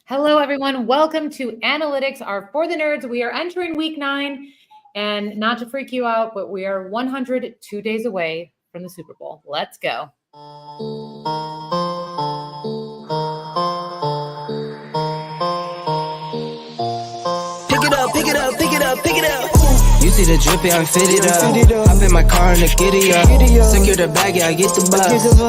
Hello, everyone. Welcome to Analytics are for the nerds. We are entering week 9, and not to freak you out, but we are 102 days away from the Super Bowl. Let's go. Pick it up, pick it up, pick it up, pick it up. You see the drip, yeah, I'm fitted up. Hop in my car and the giddy up. Secure the bag, yeah, I get the bus.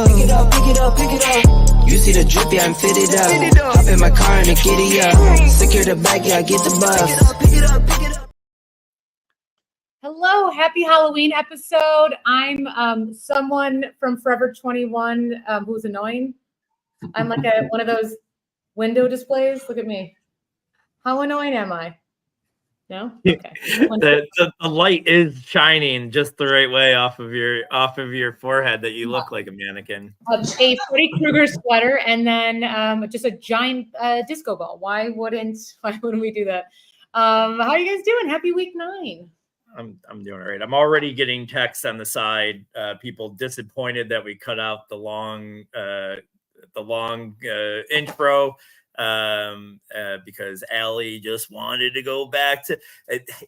Pick it up, pick it up, pick it up. You see the drip, yeah, I'm fitted up. Hop in my car and the giddy up. Secure the bag, yeah, I get the bus. Pick it up, pick it up. Hello, happy Halloween episode. I'm someone from Forever 21 who's annoying. I'm like one of those window displays. Look at me. How annoying am I? No? Okay. The light is shining just the right way off of your forehead that you look like a mannequin. A Freddy Krueger sweater and then just a giant disco ball. Why wouldn't we do that? How are you guys doing? Happy week 9. I'm doing all right. I'm already getting texts on the side. People disappointed that we cut out the long intro. Because Allie just wanted to go back to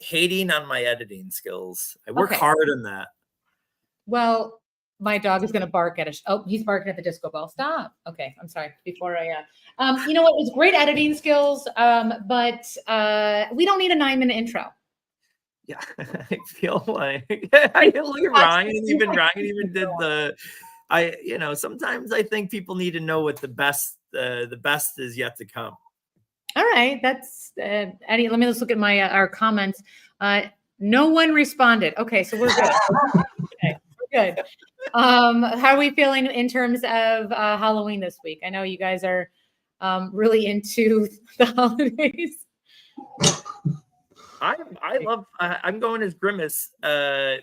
hating on my editing skills. I work hard on that. Well, my dog is going to bark at us. Oh, he's barking at the disco ball. Stop. Okay, I'm sorry. Before I, you know what? It was great editing skills, but we don't need a 9-minute intro. Yeah, I feel like I look at Ryan. Ryan even did the. Sometimes I think people need to know what the best is yet to come. All right, that's Eddie. Let me just look at my our comments. No one responded. Okay, so we're good. Okay, we're good. How are we feeling in terms of Halloween this week? I know you guys are really into the holidays. I'm going as Grimace. I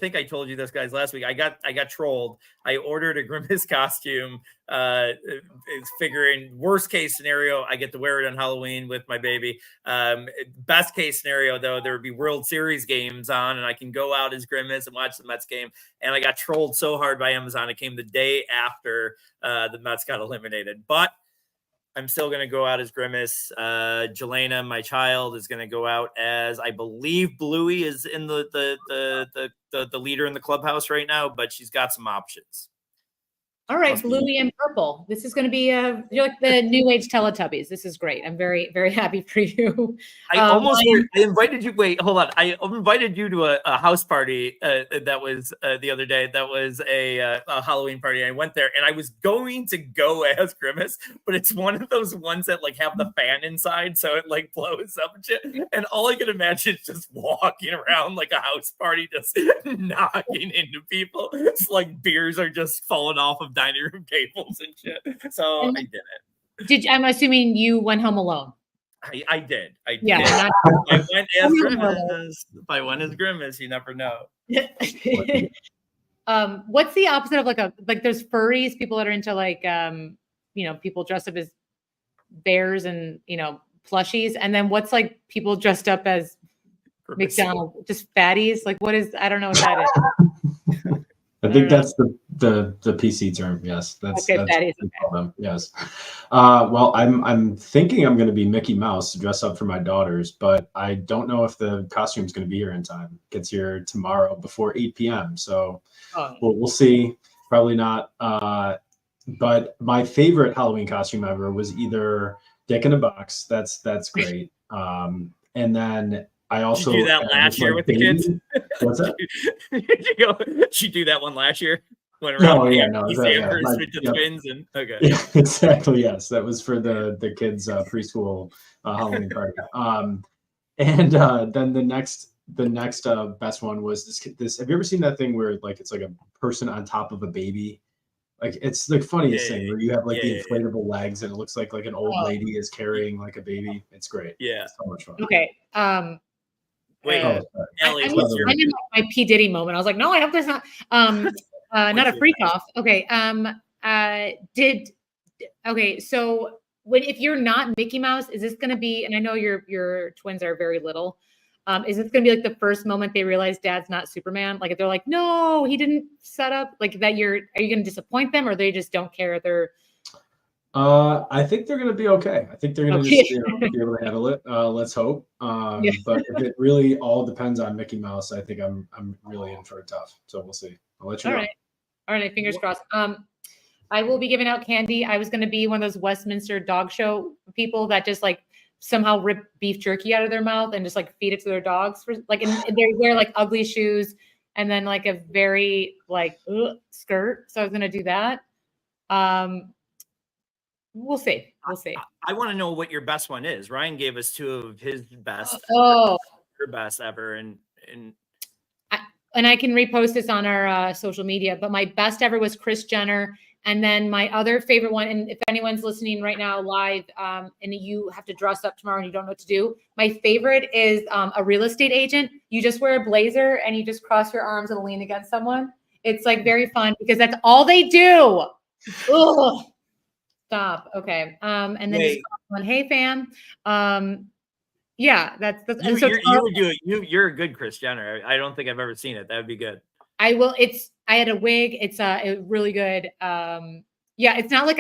think I told you this, guys, last week. I got trolled. I ordered a Grimace costume. It's figuring worst case scenario, I get to wear it on Halloween with my baby. Best case scenario, though, there would be World Series games on, and I can go out as Grimace and watch the Mets game. And I got trolled so hard by Amazon. It came the day after the Mets got eliminated. But I'm still going to go out as Grimace. Jelena, my child, is going to go out as, I believe, Bluey is in the leader in the clubhouse right now, but she's got some options. All right, Bluey and purple. This is going to be you're like the new age Teletubbies. This is great. I'm very, very happy for you. I invited you. Wait, hold on. I invited you to a house party that was the other day. That was a Halloween party. I went there and I was going to go as Grimace, but it's one of those ones that like have the fan inside, so it like blows up and shit. And all I can imagine is just walking around like a house party, just knocking into people. It's like beers are just falling off of dining room tables and shit. So I did it. I'm assuming you went home alone. I did. Yeah. I went as Grimace. If I went as Grimace, you never know. What's the opposite of like there's furries, people that are into like people dressed up as bears and plushies, and then what's like people dressed up as McDonald's, just fatties? Like what is, I don't know what that is. I think that's the PC term. Yes, that's fatties. What we call them. Yes. Well, I'm thinking I'm going to be Mickey Mouse to dress up for my daughters, but I don't know if the costume's going to be here in time. It gets here tomorrow before 8 p.m. So we'll see. Probably not. But my favorite Halloween costume ever was either Dick in a Box. That's great. And then I also did you do that last year with the kids. What's that? Did you do that one last year? No. Twins and okay. Yeah, exactly. Yes, that was for the kids' preschool Halloween party. And then the next best one was this. Have you ever seen that thing where like it's like a person on top of a baby? Like it's the funniest thing where you have like the inflatable legs and it looks like an old lady is carrying like a baby. It's great. Yeah, it's so much fun. Okay. Wait, Ellie, I'm in my P. Diddy moment. I was like, no, I hope there's not not a freak off. Okay. So if you're not Mickey Mouse, is this going to be, and I know your twins are very little, is this going to be like the first moment they realize dad's not Superman? Like if they're like, no, he didn't set up like that, are you going to disappoint them or they just don't care? I think they're going to be okay. I think they're going to Okay. just be able to handle it. Let's hope. Yeah. But if it really all depends on Mickey Mouse, I think I'm really in for a tough. So we'll see. I'll let you All know. right. All right. Fingers crossed. I will be giving out candy. I was going to be one of those Westminster dog show people that just like somehow rip beef jerky out of their mouth and just like feed it to their dogs for like, and they wear like ugly shoes and then like a very like skirt. So I was going to do that. We'll see. We'll see. I want to know what your best one is. Ryan gave us two of his best. Oh, your best ever, and I can repost this on our social media. But my best ever was Kris Jenner, and then my other favorite one. And if anyone's listening right now live, and you have to dress up tomorrow and you don't know what to do, my favorite is a real estate agent. You just wear a blazer and you just cross your arms and lean against someone. It's like very fun because that's all they do. Ugh. Stop. Okay. And then just on Hey Fam. Yeah, that's and so you would do it. You're a good Kris Jenner. I don't think I've ever seen it. That would be good. I will. I had a wig. It's really good. Yeah, it's not like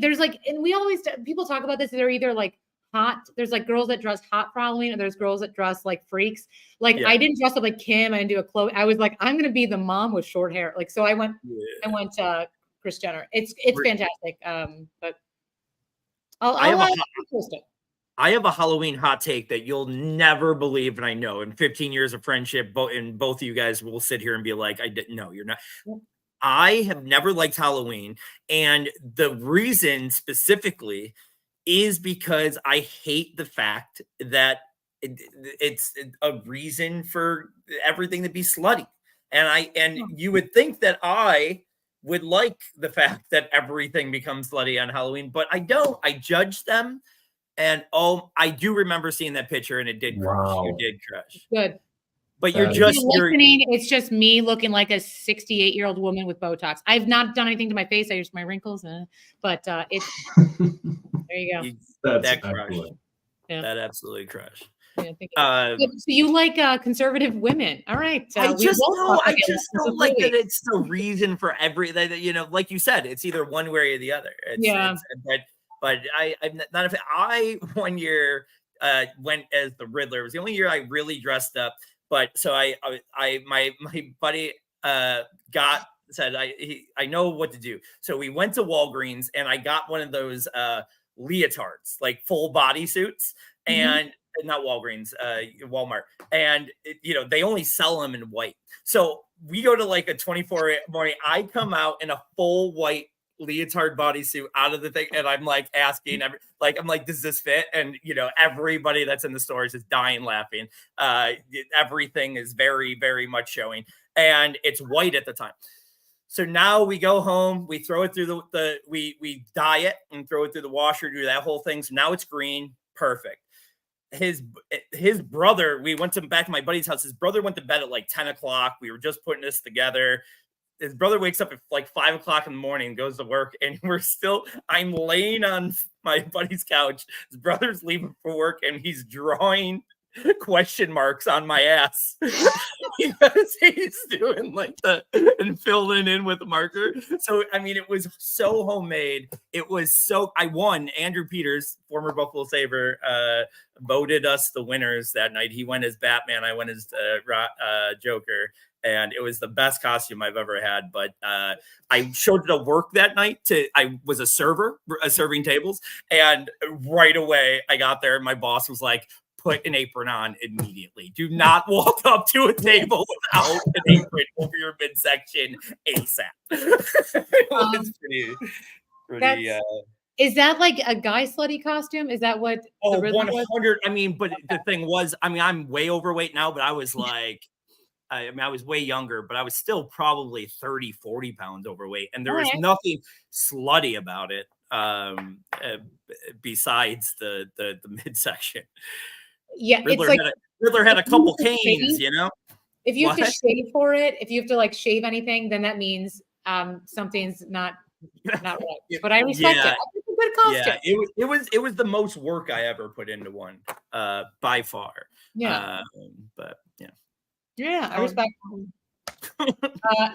there's like, and we always, people talk about this. They're either like hot. There's like girls that dress hot for Halloween, and there's girls that dress like freaks. Like I didn't dress up like Kim. I didn't do a Chloe. I was like, I'm going to be the mom with short hair. Like, so I went Kris Jenner. It's fantastic. But I'll post it. I have a Halloween hot take that you'll never believe, and I know in 15 years of friendship, both of you guys will sit here and be like, I didn't know. You're not. I have never liked Halloween, and the reason specifically is because I hate the fact that it's a reason for everything to be slutty, and you would think that I would like the fact that everything becomes slutty on Halloween, but I don't. I judge them. And I do remember seeing that picture, and it did crush. Wow. You did crush. Good. But you're listening. It's just me looking like a 68-year-old woman with Botox. I've not done anything to my face. I use my wrinkles, but it's there you go. That crush. Yeah. That absolutely crushed. Yeah, so you like conservative women. All right. I just don't like that it's the reason for like you said, it's either one way or the other. But I'm not a fan. I one year went as the Riddler. It was the only year I really dressed up. But so my buddy said I know what to do. So we went to Walgreens and I got one of those leotards, like full body suits, and not Walgreens, Walmart. And they only sell them in white. So we go to like a 24 morning. I come out in a full white leotard bodysuit out of the thing, and I'm like asking I'm like, does this fit? And everybody that's in the stores is dying laughing. Everything is very, very much showing, and it's white at the time. So now we go home, we throw it through we dye it and throw it through the washer, do that whole thing. So now it's green. Perfect. His brother, we went back to my buddy's house. His brother went to bed at like 10 o'clock. We were just putting this together. His brother wakes up at like 5 o'clock in the morning, goes to work, and I'm laying on my buddy's couch. His brother's leaving for work, and he's drawing question marks on my ass because he's doing and filling in with a marker. So, I mean, it was so homemade. It was I won. Andrew Peters, former Buffalo Sabre, voted us the winners that night. He went as Batman. I went as Joker. And it was the best costume I've ever had. But I showed it at work that night. I was a server, serving tables. And right away, I got there. And my boss was like, put an apron on immediately. Do not walk up to a table without an apron over your midsection ASAP. It was pretty is that like a guy slutty costume? Is that what? 100. I mean, but the thing was, I'm way overweight now, but I was like, I was way younger, but I was still probably 30, 40 pounds overweight. And there was nothing slutty about it besides the midsection. Yeah, Riddler had a couple canes, If you have to shave for it, if you have to like shave anything, then that means something's not right. But I respect it. It's a good costume. Yeah, it was the most work I ever put into one, by far. Yeah. But yeah. Yeah, I respect.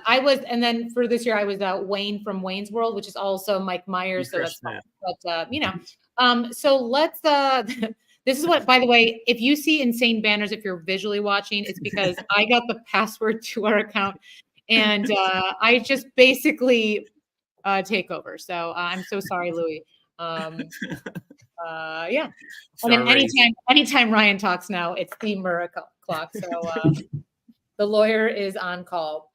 I was, and then for this year, I was Wayne from Wayne's World, which is also Mike Myers. So that's fun. But so let's. This is what, by the way, if you see insane banners, if you're visually watching, it's because I got the password to our account, and I just basically take over. So I'm so sorry, Louis. Yeah. And then anytime Ryan talks now, it's the miracle clock. So the lawyer is on call.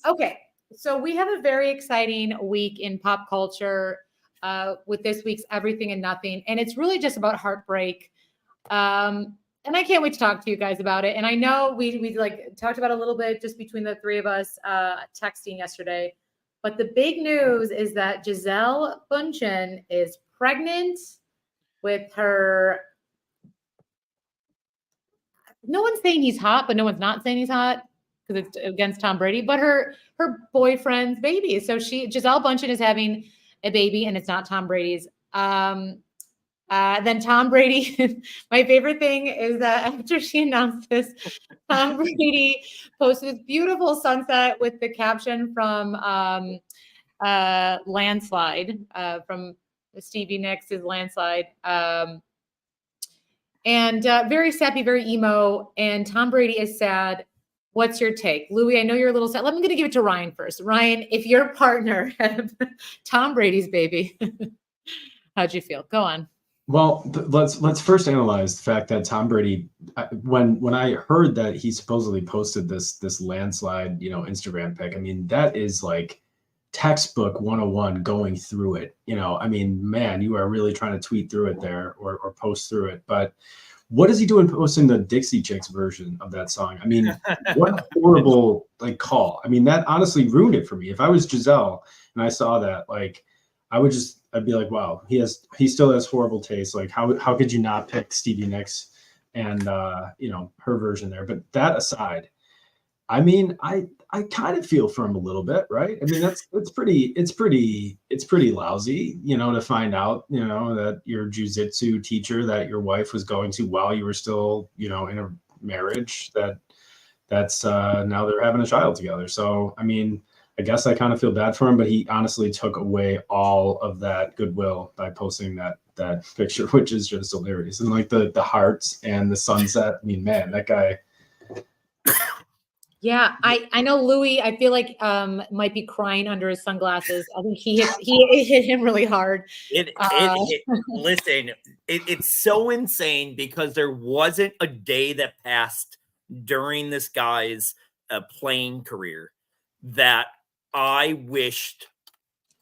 Okay. So we have a very exciting week in pop culture with this week's Everything and Nothing. And it's really just about heartbreak. And I can't wait to talk to you guys about it. And I know we like talked about a little bit just between the three of us texting yesterday. But the big news is that Gisele Bündchen is pregnant with her. No one's saying he's hot, but no one's not saying he's hot because it's against Tom Brady, but her boyfriend's baby. So Gisele Bündchen is having a baby and it's not Tom Brady's. Then Tom Brady, my favorite thing is that after she announced this, Tom Brady posted this beautiful sunset with the caption from Landslide, from Stevie Nicks' Landslide. And very sappy, very emo. And Tom Brady is sad. What's your take? Louis, I know you're a little sad. I'm going to give it to Ryan first. Ryan, if your partner had Tom Brady's baby, how'd you feel? Go on. Well, let's first analyze the fact that Tom Brady, when I heard that he supposedly posted this landslide, Instagram pic, I mean, that is like textbook 101 going through it. I mean, man, you are really trying to tweet through it there or post through it. But what is he doing posting the Dixie Chicks version of that song? I mean, what a horrible call. I mean, that honestly ruined it for me. If I was Gisele and I saw that, I'd be like, wow, he still has horrible taste. Like, how could you not pick Stevie Nicks and her version there? But that aside, I mean, I kind of feel for him a little bit, right? I mean, it's pretty lousy, to find out, that your jujitsu teacher that your wife was going to while you were still, in a marriage, that's now they're having a child together. So, I mean, I guess I kind of feel bad for him, but he honestly took away all of that goodwill by posting that picture, which is just hilarious. And the hearts and the sunset. I mean, man, that guy. Yeah, I know Louis, I feel like might be crying under his sunglasses. I think he hit him really hard. Listen, it's so insane because there wasn't a day that passed during this guy's playing career that I wished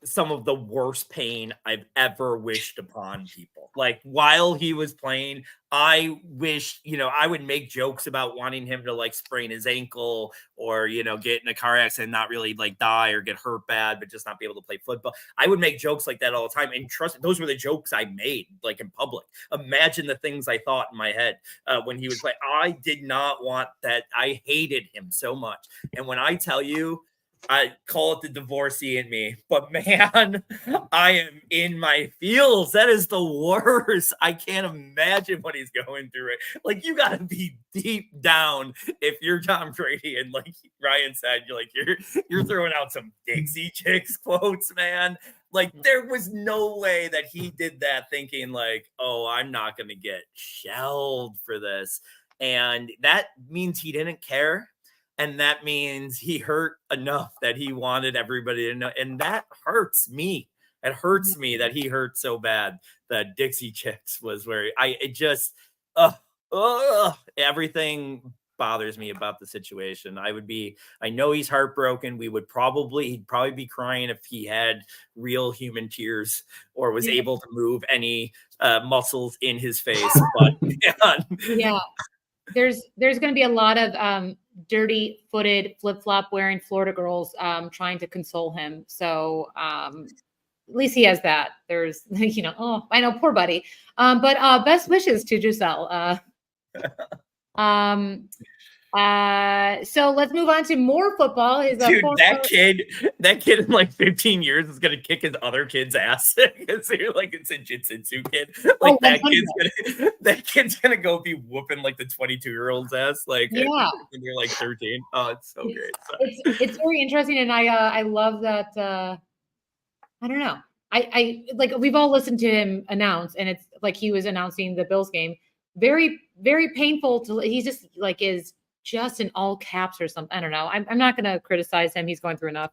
some of the worst pain I've ever wished upon people. Like, while he was playing, I wish, I would make jokes about wanting him to sprain his ankle or, get in a car accident, and not really die or get hurt bad, but just not be able to play football. I would make jokes like that all the time. And trust me, those were the jokes I made in public. Imagine the things I thought in my head when he was playing. I did not want that. I hated him so much. And when I tell you, I call it the divorcee in me, but man, I am in my feels. That is the worst. I can't imagine what he's going through. You got to be deep down if you're Tom Brady, and like Ryan said, you're throwing out some Dixie Chicks quotes, man. There was no way that he did that thinking oh, I'm not going to get shelled for this, and that means he didn't care. And that means he hurt enough that he wanted everybody to know. And that hurts me. It hurts me that he hurt so bad that Dixie Chicks was where everything bothers me about the situation. I know he's heartbroken. He'd probably be crying if he had real human tears or was able to move any muscles in his face. But yeah, there's going to be a lot of dirty-footed, flip-flop wearing Florida girls trying to console him. So at least he has that. There's, oh, I know, poor buddy. But best wishes to Gisele. So let's move on to more football. Dude, that kid in like 15 years is gonna kick his other kid's ass. Because you're like it's a jitsu kid. Like that kid's gonna go be whooping like the 22-year-old's ass. Like Yeah. when you're like 13. Oh, it's so great. It's very interesting, and I love that. I don't know. I like we've all listened to him announce, and it's like he was announcing the Bills game. Very, very painful to. He's just like is just in all caps or something. I don't know. I'm not going to criticize him. He's going through enough.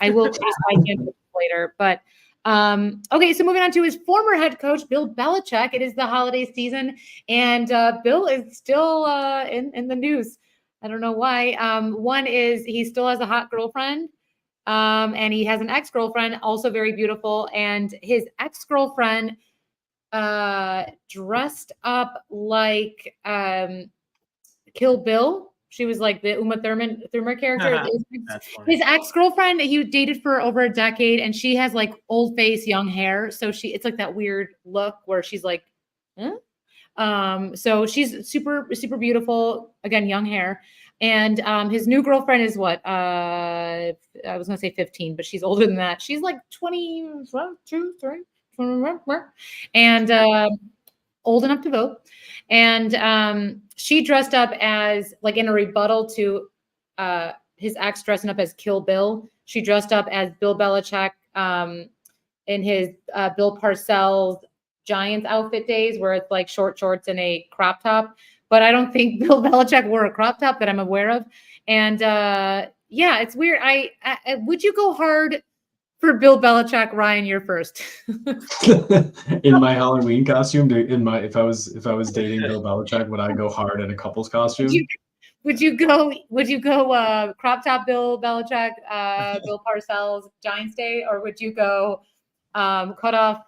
I will criticize him later. But okay, so moving on to his former head coach, Bill Belichick. It is the holiday season, and Bill is still in the news. I don't know why. One is he still has a hot girlfriend, and he has an ex-girlfriend, also very beautiful. And his ex-girlfriend dressed up like Kill Bill. She was like the Uma Thurman character. His ex-girlfriend he dated for over a decade, and she has like old face, young hair. So it's like that weird look where she's like, huh? So she's super, super beautiful. Again, young hair. And his new girlfriend is what? I was gonna say 15, but she's older than that. She's like 22, 3, and old enough to vote. And she dressed up as like in a rebuttal to his ex dressing up as Kill Bill. She dressed up as Bill Belichick in his Bill Parcells Giants outfit days, where it's like short shorts and a crop top. But I don't think Bill Belichick wore a crop top that I'm aware of. And yeah, it's weird. I would you go hard for Bill Belichick? Ryan, you're first. In my Halloween costume, if I was dating Bill Belichick, would I go hard in a couple's costume? Would you go crop top Bill Belichick, Bill Parcells Giants Day, or would you go cut off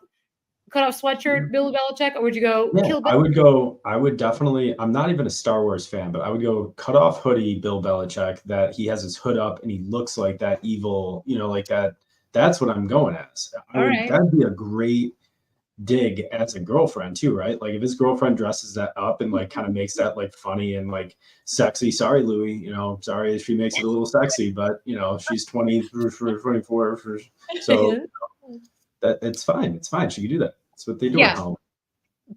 sweatshirt Bill Belichick, or would you go Kill Bill? I would definitely, I'm not even a Star Wars fan, but I would go cut off hoodie Bill Belichick, that he has his hood up and he looks like that evil, like that. That's what I'm going as. That'd be a great dig as a girlfriend too, right? Like if his girlfriend dresses that up and like kind of makes that like funny and like sexy. Sorry, Louis, sorry if she makes it a little sexy, but she's 20 for 24 so that it's fine. It's fine. She can do that. That's what they do at home.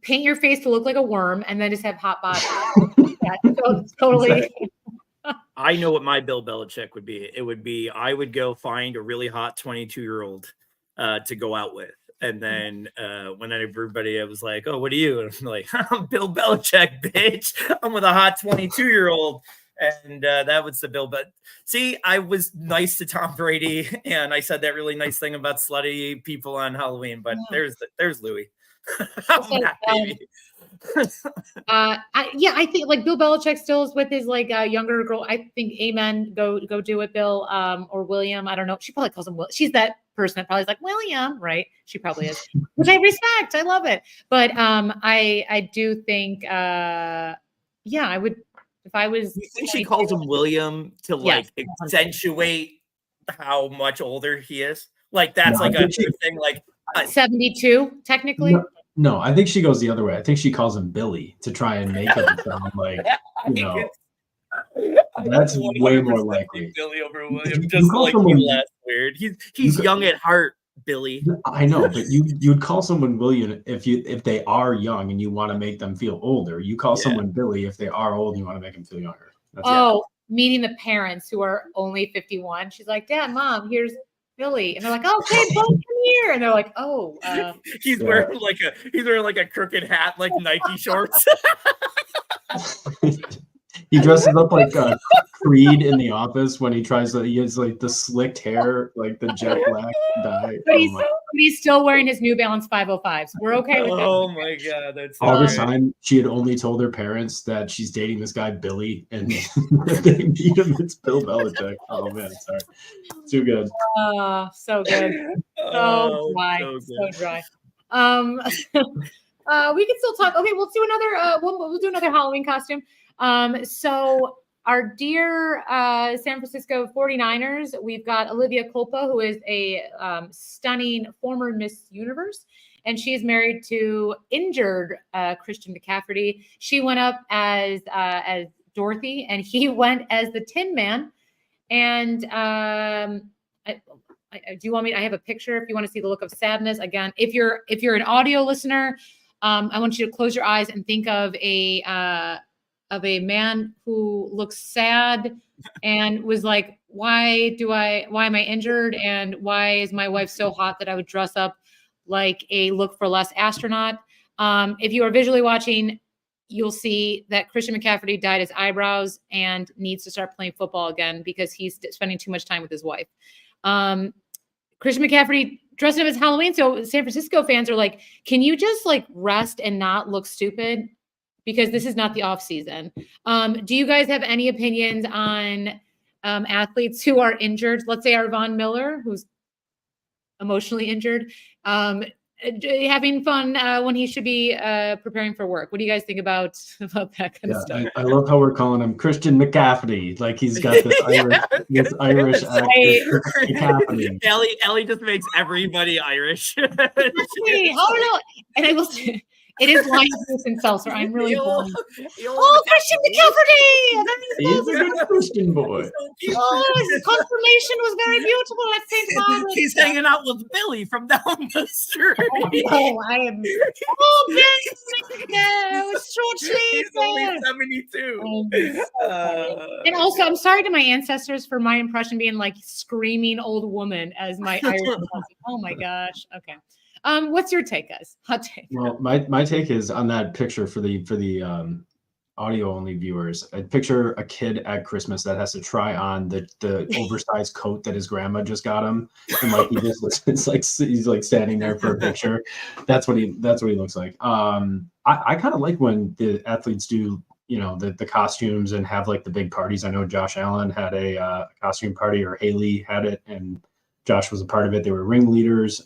Paint your face to look like a worm and then just have hot body. Totally. Exactly. I know what my Bill Belichick would be. It would be I would go find a really hot 22-year-old to go out with. And then when everybody was like, oh, what are you? And I'm like, I'm Bill Belichick, bitch. I'm with a hot 22-year-old. And that was the Bill. But see, I was nice to Tom Brady. And I said that really nice thing about slutty people on Halloween. But there's Louis. I think like Bill Belichick still is with his like younger girl. I think amen. Go do it, Bill, or William. I don't know. She probably calls him Will. She's that person that probably is like William, right? She probably is, which I respect. I love it. But I do think I would if I was. You think she calls him William to like accentuate how much older he is? Like that's like a true thing. Like 72 technically. No, I think she goes the other way. I think she calls him Billy to try and make him sound like, that's way more likely. Billy over William, just like less weird. He's young at heart, Billy. I know, but you'd call someone William if they are young and you want to make them feel older. You call someone Billy if they are old and you want to make them feel younger. Meeting the parents who are only 51. She's like, Dad, Mom, here's Billy, and they're like, okay, both come here, and they're like, oh, he's wearing like a crooked hat, like Nike shorts. He dresses up like Creed in The Office when he has like the slicked hair, like the jet black dye. But he's still wearing his New Balance 505s. We're okay with that. Oh my God, that's all this time she had only told her parents that she's dating this guy Billy, and they meet him. It's Bill Belichick. Oh man, sorry, too good. So good. So dry. We can still talk. Okay, we'll do another. We'll do another Halloween costume. So our dear San Francisco 49ers, we've got Olivia Culpo, who is a stunning former Miss Universe, and she's married to injured Christian McCaffrey. She went up as Dorothy, and he went as the Tin Man. And do you want me? I have a picture if you want to see the look of sadness. Again, if you're an audio listener, I want you to close your eyes and think of a man who looks sad and was like, why am I injured? And why is my wife so hot that I would dress up like a Look for Less astronaut? If you are visually watching, you'll see that Christian McCaffrey dyed his eyebrows and needs to start playing football again because he's spending too much time with his wife. Christian McCaffrey dressed up as Halloween. So San Francisco fans are like, can you just like rest and not look stupid? Because this is not the off season. Do you guys have any opinions on athletes who are injured? Let's say our Von Miller, who's emotionally injured, having fun when he should be preparing for work. What do you guys think about that kind of stuff? I love how we're calling him Christian McCaffrey. Like he's got this Irish accent. Ellie just makes everybody Irish. Actually, oh no! And I will say, it is Lion Juice and Seltzer. I'm really born. Christian McCaffrey! He's a good Christian boy. His confirmation was very beautiful at St. Margaret's. He's hanging out with Billy from down the street. Oh, I am. Oh, Billy! Short sleeves. He's only 72. And also, I'm sorry to my ancestors for my impression being like screaming old woman as my Irish. Oh my gosh. Okay. What's your take, guys? Hot take. Well, my take is on that picture for the audio only viewers. I picture a kid at Christmas that has to try on the oversized coat that his grandma just got him, and like it's like he's like standing there for a picture. That's what he looks like. I kind of like when the athletes do, you know, the costumes and have like the big parties. I know Josh Allen had a costume party, or Haley had it, and Josh was a part of it. They were ringleaders.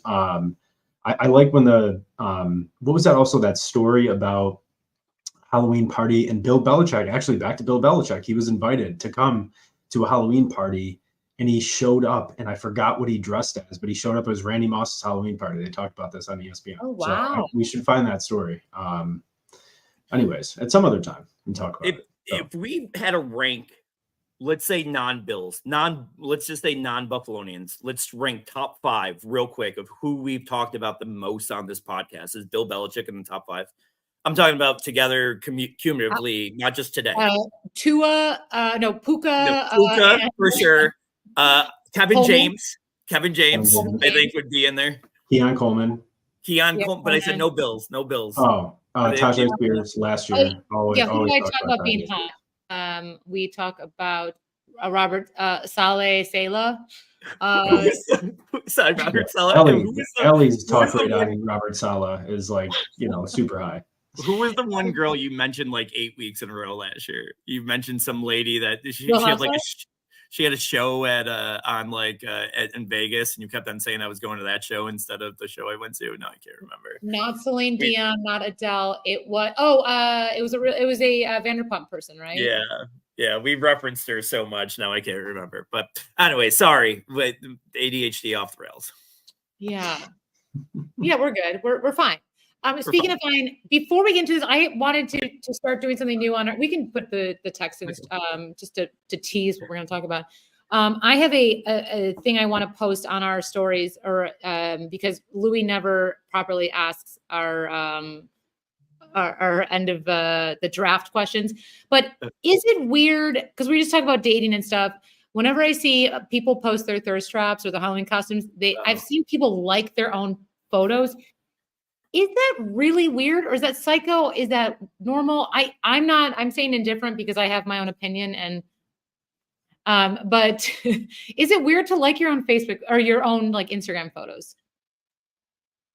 I like when what was that also that story about Halloween party and Bill Belichick, actually back to Bill Belichick. He was invited to come to a Halloween party and he showed up, and I forgot what he dressed as, but he showed up as Randy Moss's Halloween party. They talked about this on ESPN. Oh, wow. So we should find that story. Anyways, at some other time we can talk about it. So. If we had a rank, let's say non-Bills, let's just say non-Buffalonians. Let's rank top 5 real quick of who we've talked about the most on this podcast. Is Bill Belichick in the top 5? I'm talking about together cumulatively, not just today. Puka. Puka for sure. Kevin Coleman. James, I think would be in there. Keon Coleman, but I said no Bills. Oh, Tajay Spears last year. Who I talk about being hot? We talk about Robert Saleh. Sorry, Robert Saleh. Ellie's talk rate on Robert Saleh is like, you know, super high. Who was the one girl you mentioned like 8 weeks in a row last year? You mentioned some lady that she had like she had a show at in Vegas, and you kept on saying I was going to that show instead of the show I went to. No, I can't remember. Not Celine Dion, not Adele. It was a Vanderpump person, right? Yeah. We referenced her so much now I can't remember. But anyway, sorry, but ADHD off the rails. Yeah, we're good. We're fine. Speaking of fine, before we get into this, I wanted to start doing something new on our. We can put the text in just to tease what we're going to talk about. I have a thing I want to post on our stories, or because Louis never properly asks our end of the draft questions. But is it weird, because we just talk about dating and stuff? Whenever I see people post their thirst traps or the Halloween costumes, I've seen people like their own photos. Is that really weird, or is that psycho? Is that normal? I'm saying indifferent because I have my own opinion, and but is it weird to like your own Facebook or your own like Instagram photos?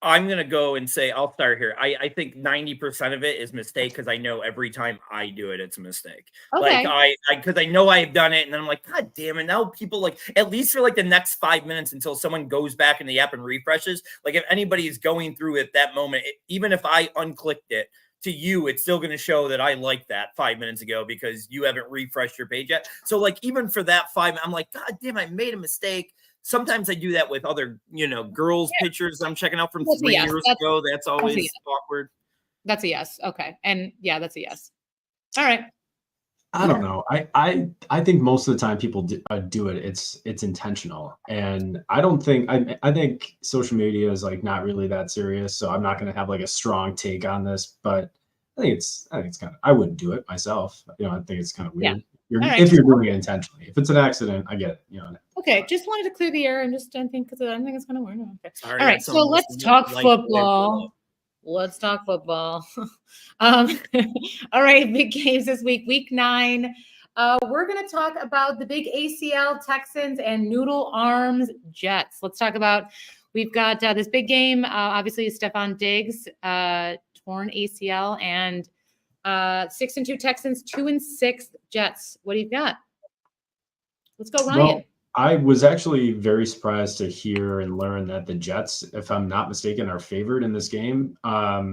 I'm going to go and say, I'll start here. I think 90% of it is mistake, because I know every time I do it, it's a mistake. Okay. Like because I know I've done it, and then I'm like, God damn it. Now people like, at least for like the next 5 minutes until someone goes back in the app and refreshes. Like if anybody is going through at that moment, even if I unclicked it, to you, it's still going to show that I liked that 5 minutes ago because you haven't refreshed your page yet. So like, even for that 5, I'm like, God damn, I made a mistake. Sometimes I do that with other, girls' pictures I'm checking out from 3 years ago. That's always awkward. That's a yes. Okay. And yeah, that's a yes. All right. I don't know. I think most of the time people do it. It's intentional, and I don't think I think social media is like not really that serious. So I'm not going to have like a strong take on this, but I think it's kind of. I wouldn't do it myself. I think it's kind of Yeah. weird. All right. If you're doing it intentionally. If it's an accident, I get it. Okay, just wanted to clear the air and just didn't think because I think it's kind of weird. Okay. Sorry, All right, so let's talk football. Let's talk football. All right, big games this week, week 9. We're going to talk about the big ACL Texans and Noodle Arms Jets. Let's talk about, we've got this big game. Obviously, Stephon Diggs, torn ACL, and 6-2 Texans, 2-6 Jets. What do you got? Let's go, Ryan. Well, I was actually very surprised to hear and learn that the Jets, if I'm not mistaken, are favored in this game by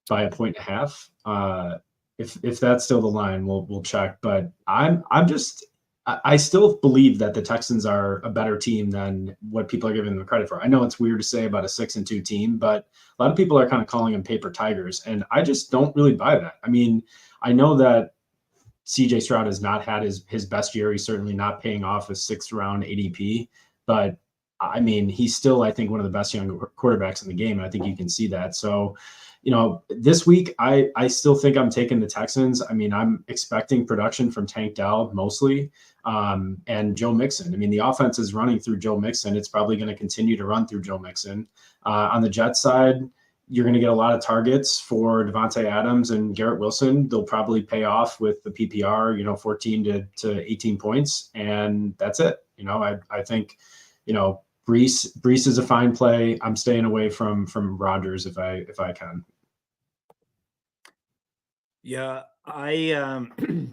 1.5. If that's still the line, we'll check. But I still believe that the Texans are a better team than what people are giving them credit for. I know it's weird to say about a 6-2 team, but a lot of people are kind of calling them paper tigers, and I just don't really buy that. I mean, I know that CJ Stroud has not had his best year. He's certainly not paying off a 6th round ADP, but I mean, he's still, I think, one of the best young quarterbacks in the game. And I think you can see that. So, this week, I still think I'm taking the Texans. I mean, I'm expecting production from Tank Dell mostly, and Joe Mixon. I mean, the offense is running through Joe Mixon. It's probably going to continue to run through Joe Mixon. On the Jets side, you're going to get a lot of targets for Devontae Adams and Garrett Wilson. They'll probably pay off with the PPR, 14 to 18 points, and that's it. I think, Brees is a fine play. I'm staying away from Rodgers if I can. Yeah, I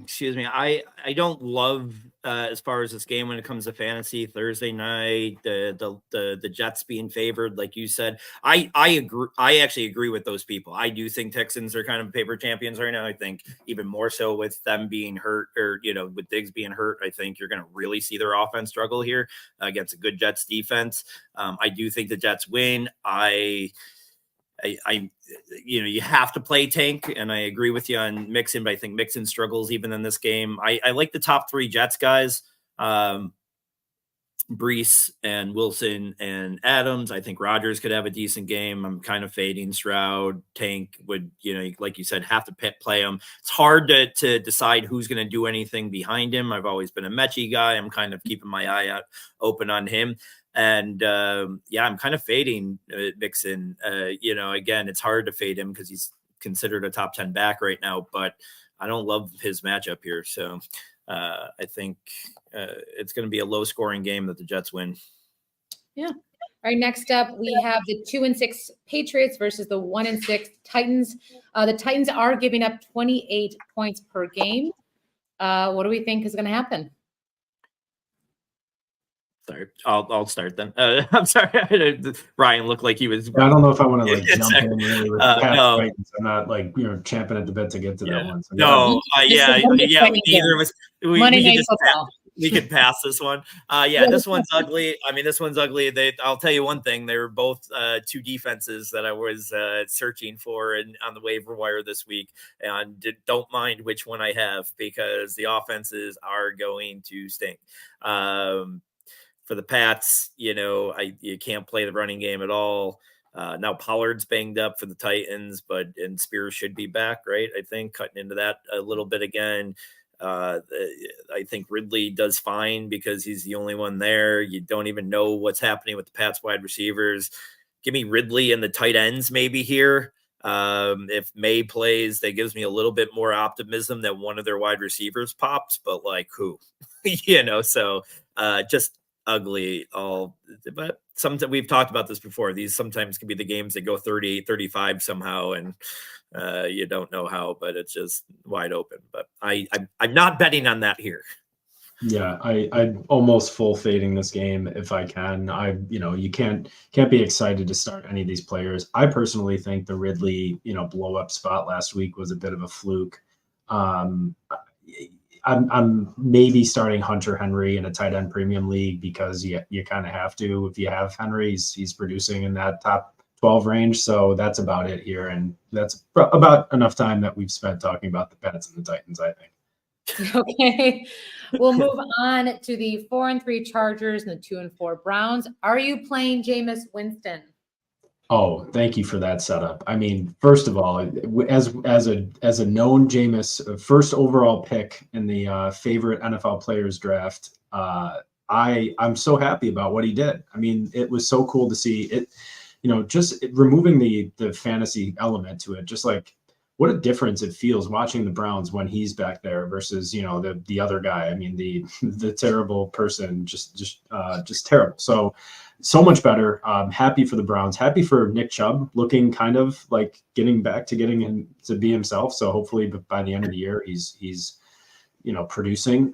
excuse me. I don't love as far as this game when it comes to fantasy Thursday night, the Jets being favored, like you said. I agree. I actually agree with those people. I do think Texans are kind of paper champions right now. I think even more so with them being hurt, or with Diggs being hurt. I think you're going to really see their offense struggle here against a good Jets defense. I do think the Jets win. You have to play Tank, and I agree with you on Mixon, but I think Mixon struggles even in this game. I like the top 3 Jets guys, Brees and Wilson and Adams. I think Rodgers could have a decent game. I'm kind of fading Stroud. Tank would, like you said, have to play him. It's hard to decide who's going to do anything behind him. I've always been a Mechie guy. I'm kind of keeping my eye out open on him. And I'm kind of fading Mixon. Again, it's hard to fade him because he's considered a top 10 back right now, but I don't love his matchup here. So I think it's going to be a low scoring game that the Jets win. Yeah. All right. Next up, we have the 2-6 Patriots versus the 1-6 Titans. The Titans are giving up 28 points per game. What do we think is going to happen? Sorry, I'll start then. I'm sorry. Ryan looked like he was. I don't know if I want to jump in really with no. Titans. I'm not champing at the bit to get to that one. So neither of us. Monday Night Football. We could pass this one. This one's ugly. I mean, this one's ugly. I'll tell you one thing. They were both 2 defenses that I was searching for on the waiver wire this week, and don't mind which one I have because the offenses are going to stink. For the Pats, you can't play the running game at all. Now Pollard's banged up for the Titans, and Spears should be back, right? I think cutting into that a little bit again. I think Ridley does fine because he's the only one there. You don't even know what's happening with the Pats wide receivers. Give me Ridley and the tight ends maybe here. If May plays, that gives me a little bit more optimism that one of their wide receivers pops, but like who? So just ugly but sometimes we've talked about this before. These sometimes can be the games that go 38-35 somehow, and you don't know how, but it's just wide open. But I'm not betting on that here. Yeah, I'm almost full fading this game if I can. You can't be excited to start any of these players. I personally think the Ridley blow up spot last week was a bit of a fluke. I'm maybe starting Hunter Henry in a tight end premium league because you kind of have to. If you have Henry, he's producing in that top 12 range. So that's about it here. And that's about enough time that we've spent talking about the Pats and the Titans, I think. Okay. We'll move on to the 4-3 Chargers and the 2-4 Browns. Are you playing Jameis Winston? Oh, thank you for that setup. I mean, first of all, as a known Jameis first overall pick in the favorite NFL players draft, I'm so happy about what he did. I mean, it was so cool to see it. Just removing the fantasy element to it, just like what a difference it feels watching the Browns when he's back there versus the other guy. I mean, the terrible person, just terrible. So much better. Happy for the Browns. Happy for Nick Chubb, looking kind of like getting him to be himself. So hopefully by the end of the year, he's producing.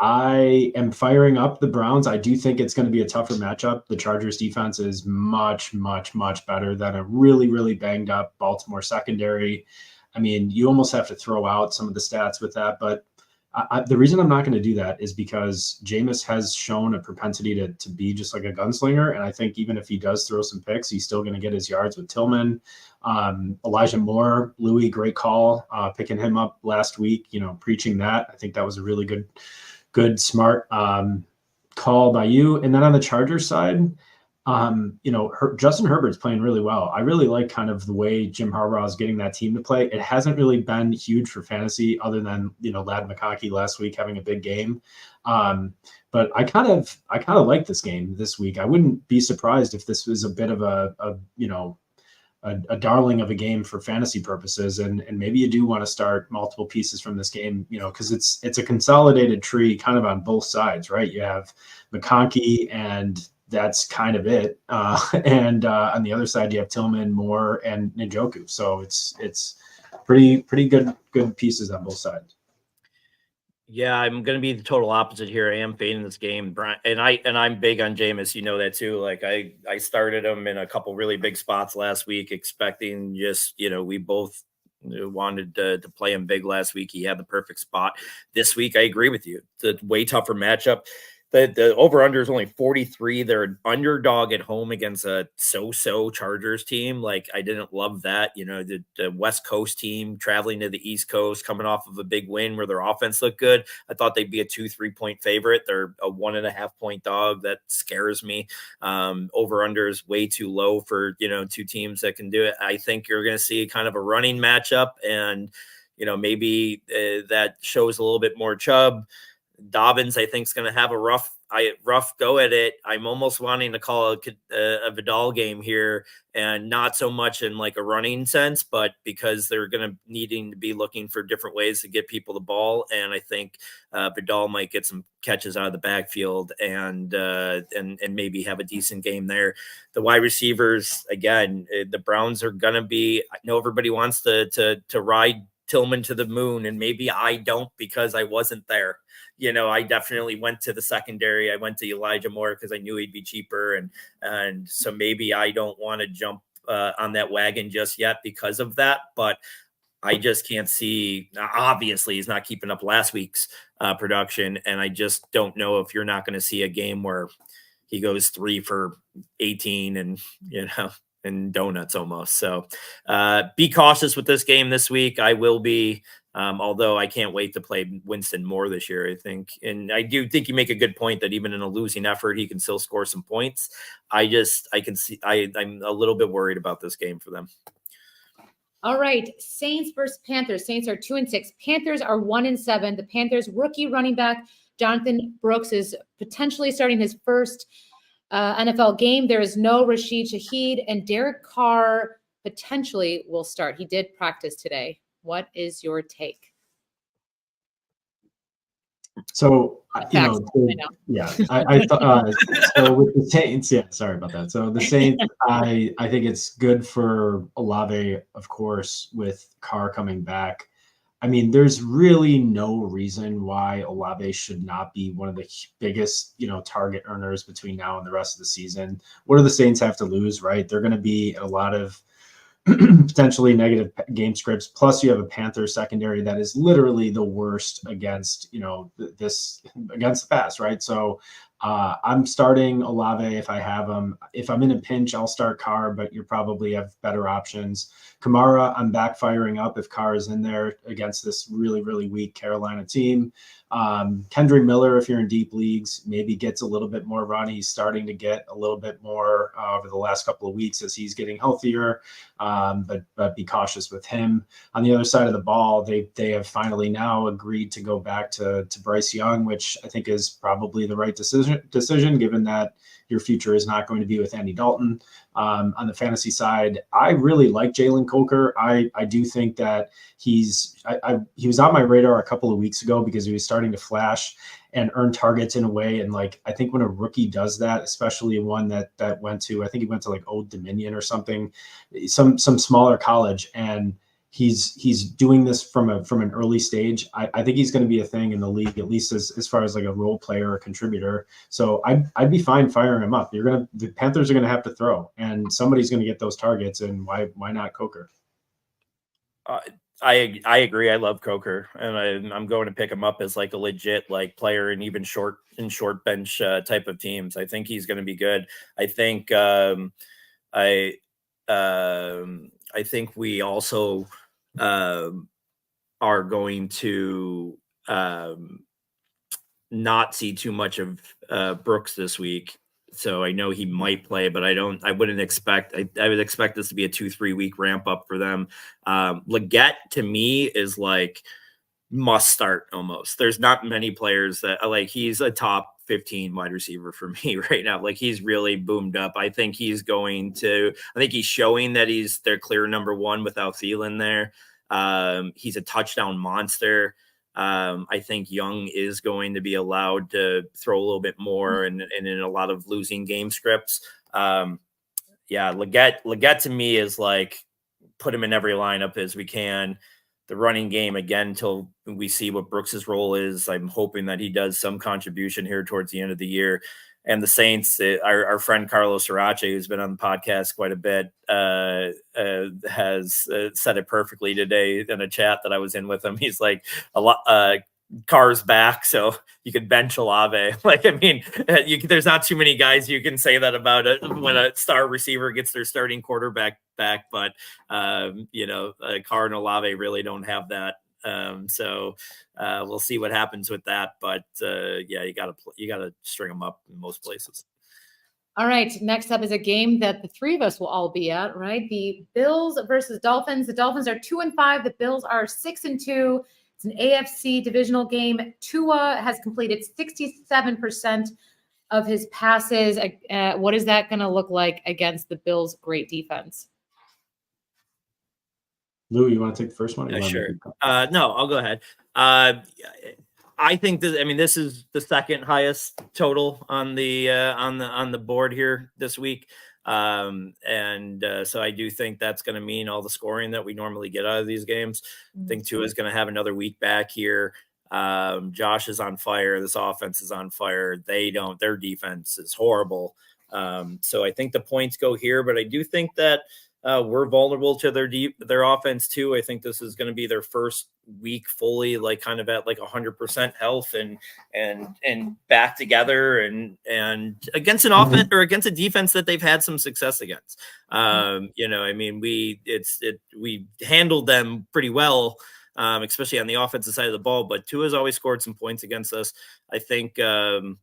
I am firing up the Browns. I do think it's going to be a tougher matchup. The Chargers defense is much, much, much better than a really, really banged up Baltimore secondary. I mean, you almost have to throw out some of the stats with that, but the reason I'm not going to do that is because Jameis has shown a propensity to be just like a gunslinger. And I think even if he does throw some picks, he's still going to get his yards with Tillman. Elijah Moore, Louis, great call, picking him up last week, preaching that. I think that was a really good, smart call by you. And then on the Chargers side, Justin Herbert's playing really well. I really like kind of the way Jim Harbaugh is getting that team to play. It hasn't really been huge for fantasy other than, Ladd McConkey last week having a big game. But I kind of like this game this week. I wouldn't be surprised if this was a bit of a darling of a game for fantasy purposes. And maybe you do want to start multiple pieces from this game, because it's a consolidated tree kind of on both sides, right? You have McConkey and that's kind of it. And on the other side, you have Tillman, Moore, and Njoku. So it's pretty good pieces on both sides. Yeah, I'm going to be the total opposite here. I am fading this game, Brian, and I'm big on Jameis. You know that too. Like I started him in a couple really big spots last week, expecting just we both wanted to play him big last week. He had the perfect spot. This week, I agree with you. It's a way tougher matchup. The over-under is only 43. They're an underdog at home against a so-so Chargers team. Like, I didn't love that. The West Coast team traveling to the East Coast, coming off of a big win where their offense looked good. I thought they'd be a 2-3 point favorite. They're a 1.5 point dog. That scares me. Over-under is way too low for, two teams that can do it. I think you're going to see kind of a running matchup, and, maybe that shows a little bit more Chubb. Dobbins, I think, is going to have a rough go at it. I'm almost wanting to call a Vidal game here, and not so much in like a running sense, but because they're going to needing to be looking for different ways to get people the ball. And I think Vidal might get some catches out of the backfield and maybe have a decent game there. The wide receivers, again, the Browns are going to be, I know everybody wants to ride Tillman to the moon, and maybe I don't because I wasn't there. I definitely went to the secondary. I went to Elijah Moore because I knew he'd be cheaper. And so maybe I don't want to jump on that wagon just yet because of that. But I just can't see. Obviously, he's not keeping up last week's production. And I just don't know if you're not going to see a game where he goes 3 for 18 and, and donuts almost. So be cautious with this game this week. I will be. Although I can't wait to play Winston more this year, I think. And I do think you make a good point that even in a losing effort, he can still score some points. I'm a little bit worried about this game for them. All right. Saints versus Panthers. Saints are 2-6. Panthers are 1-7. The Panthers rookie running back, Jonathan Brooks, is potentially starting his first NFL game. There is no Rashid Shaheed, and Derek Carr potentially will start. He did practice today. What is your take? So, I thought, so with the Saints, sorry about that. So the Saints, I think it's good for Olave, of course, with Carr coming back. I mean, there's really no reason why Olave should not be one of the biggest, target earners between now and the rest of the season. What do the Saints have to lose, right? They're going to be a lot of potentially negative game scripts. Plus, you have a Panthers secondary that is literally the worst against, this against the pass, right? So I'm starting Olave if I have him. If I'm in a pinch, I'll start Carr, but you probably have better options. Kamara, I'm backfiring up if Carr is in there against this really, really weak Carolina team. Kendrick Miller, if you're in deep leagues, maybe gets a little bit more run. He's starting to get a little bit more over the last couple of weeks as he's getting healthier, but be cautious with him. On the other side of the ball, they have finally now agreed to go back to Bryce Young, which I think is probably the right decision given that your future is not going to be with Andy Dalton. On the fantasy side, I really like Jalen Coker. I do think that he was on my radar a couple of weeks ago because he was starting to flash and earn targets in a way. And I think when a rookie does that, especially one that went to, I think he went to Old Dominion or something, some smaller college, and he's doing this from an early stage. I think he's going to be a thing in the league, at least as far as a role player or contributor. So I'd be fine firing him up. The Panthers are going to have to throw, and somebody's going to get those targets, and why not Coker? I agree. I love Coker, and I'm going to pick him up as a legit player in even short bench type of teams. I think he's going to be good. I think I think we also are going to not see too much of Brooks this week. So I know he might play, but I wouldn't expect, I would expect this to be a 2-3 week ramp up for them. Leggett to me is must start almost. There's not many players that he's a top 15 wide receiver for me right now. He's really boomed up. I think he's showing that he's their clear number one without Thielen there. He's a touchdown monster. I think Young is going to be allowed to throw a little bit more and in a lot of losing game scripts. Leggett to me is put him in every lineup as we can. The running game again until we see what Brooks's role is. I'm hoping that he does some contribution here towards the end of the year. And the Saints, our friend Carlos Sriracha, who's been on the podcast quite a bit, has said it perfectly today in a chat that I was in with him. He's a lot. Carr's back, so you could bench Olave. There's not too many guys you can say that about it when a star receiver gets their starting quarterback back, but Carr and Olave really don't have that. So we'll see what happens with that. But you gotta string them up in most places. All right. Next up is a game that the three of us will all be at, right? The Bills versus Dolphins. The Dolphins are 2-5. The Bills are 6-2. It's an AFC divisional game. Tua has completed 67% of his passes. What is that going to look like against the Bills' great defense? Lou, you want to take the first one? Sure. No, I'll go ahead. I think this is the second highest total on the board here this week. So I do think that's going to mean all the scoring that we normally get out of these games. I think Tua is going to have another week back here. Josh is on fire. This offense is on fire. Their defense is horrible. So I think the points go here, but I do think that we're vulnerable to their offense too. I think this is going to be their first week fully kind of at 100% health and back together and against an offense or against a defense that they've had some success against. We handled them pretty well, especially on the offensive side of the ball, but Tua's always scored some points against us. I think I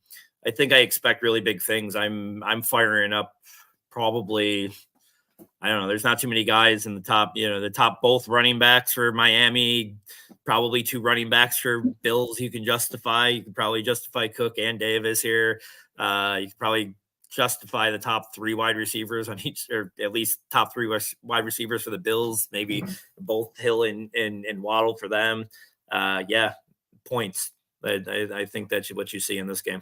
expect really big things. I'm firing up probably, I don't know. There's not too many guys in the top, the top both running backs for Miami, probably two running backs for Bills you can justify. You can probably justify Cook and Davis here. You can probably justify the top three wide receivers on each, or at least top three wide receivers for the Bills, maybe both Hill and Waddle for them. Points. I think that's what you see in this game.